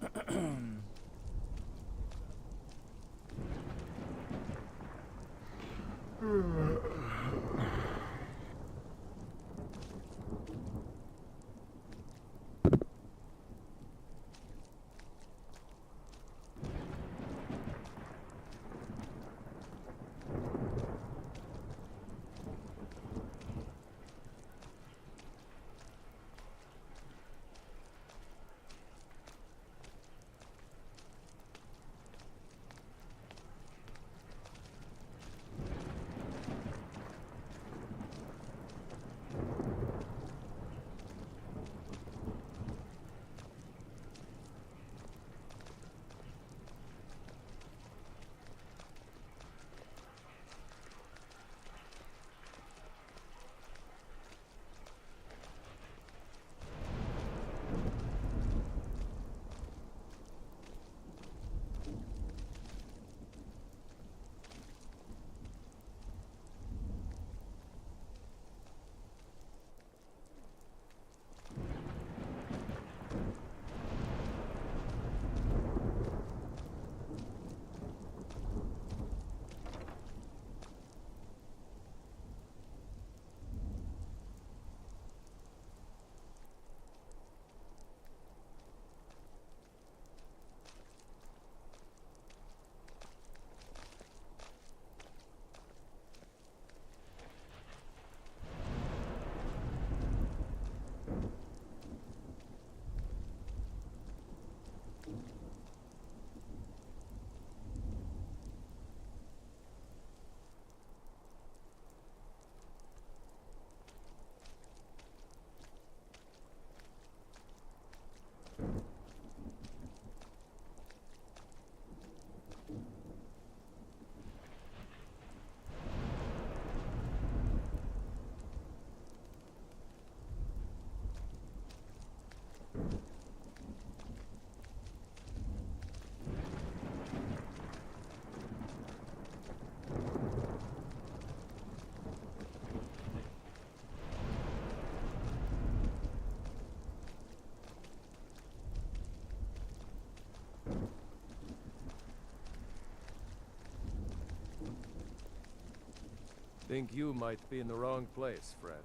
think you might be in the wrong place, friend.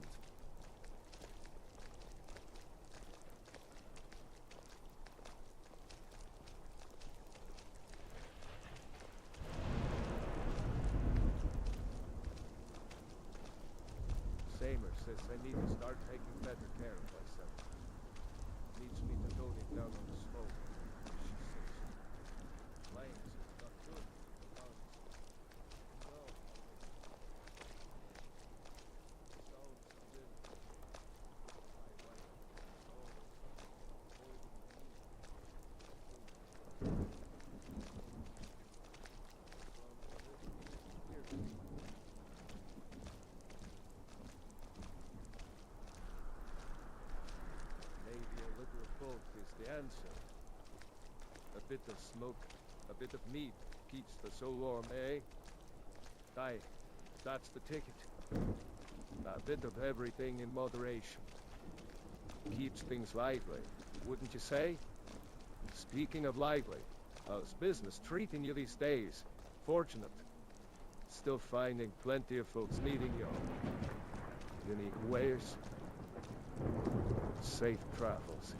Samer says I need to start taking better care of myself. Needs me to tone it down on the smoke, she says. Flames is not good for the lungs. No. Sounds of wind. My wife is always avoiding me. Maybe a little of both is the answer. A bit of smoke, a bit of meat keeps the soul warm, eh? Aye, that's the ticket. A bit of everything in moderation. Keeps things lively, wouldn't you say? Speaking of lively, how's business treating you these days? Fortunate. Still finding plenty of folks needing you. Unique wares. Safe travels.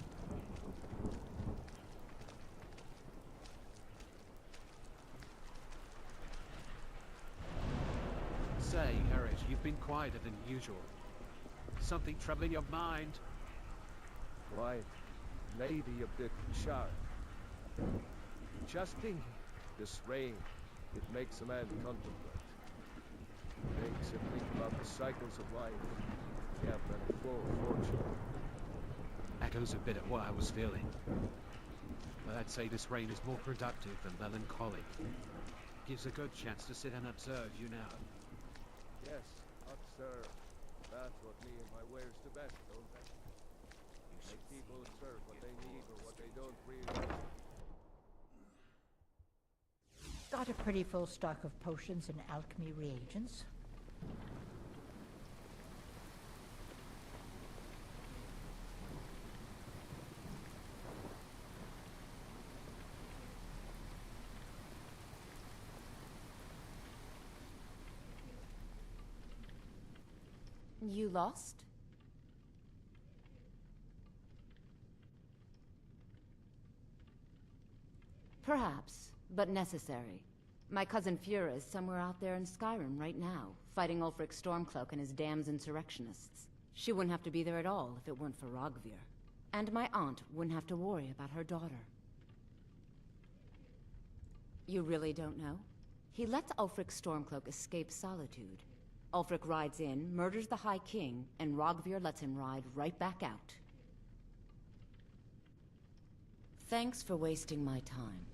Say, Harriet, you've been quieter than usual. Something troubling your mind?
Quiet, lady of the sharp. Just think, this rain, it makes a man contemplate. Makes him think about the cycles of life. Yeah, but full fortune.
Echoes a bit of what I was feeling. But I'd say this rain is more productive than melancholic. Gives a good chance to sit and observe you now.
Yes, observe. That's what me and my wares do best, don't they? Make people observe what they need or what they don't realize.
Got a pretty full stock of potions and alchemy reagents.
You lost? Perhaps, but necessary. My cousin Fura is somewhere out there in Skyrim right now, fighting Ulfric Stormcloak and his damned insurrectionists. She wouldn't have to be there at all if it weren't for Rogvir. And my aunt wouldn't have to worry about her daughter. You really don't know? He lets Ulfric Stormcloak escape Solitude. Ulfric rides in, murders the High King, and Rogvir lets him ride right back out. Thanks for wasting my time.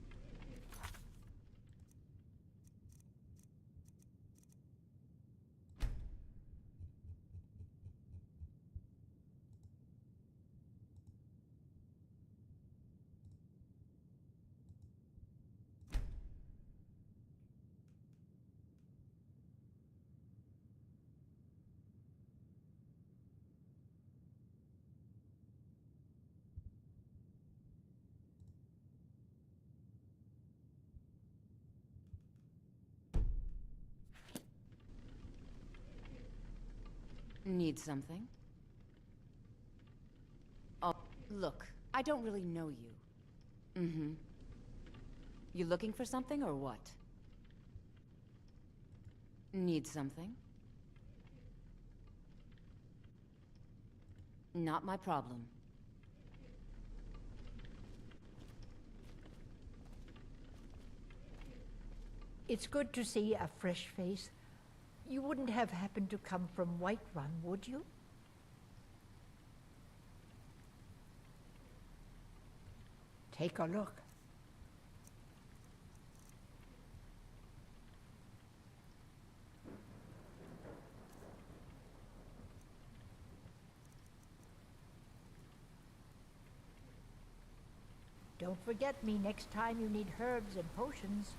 Need something? Oh, look, I don't really know you. Mm-hmm. You looking for something or what? Need something? Not my problem.
It's good to see a fresh face. You wouldn't have happened to come from Whiterun, would you? Take a look. Don't forget me next time you need herbs and potions.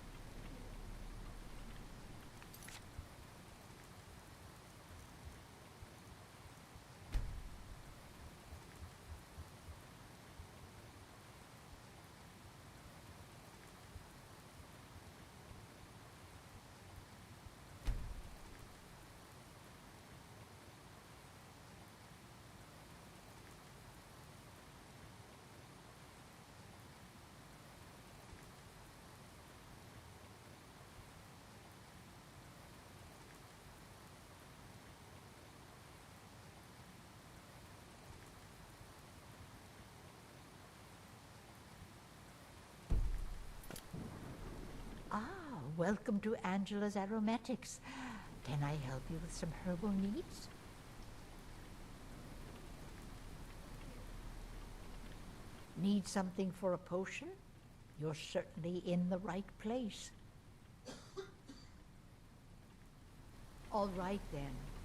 welcome to Angela's Aromatics. Can I help you with some herbal needs? Need something for a potion? You're certainly in the right place. All right then.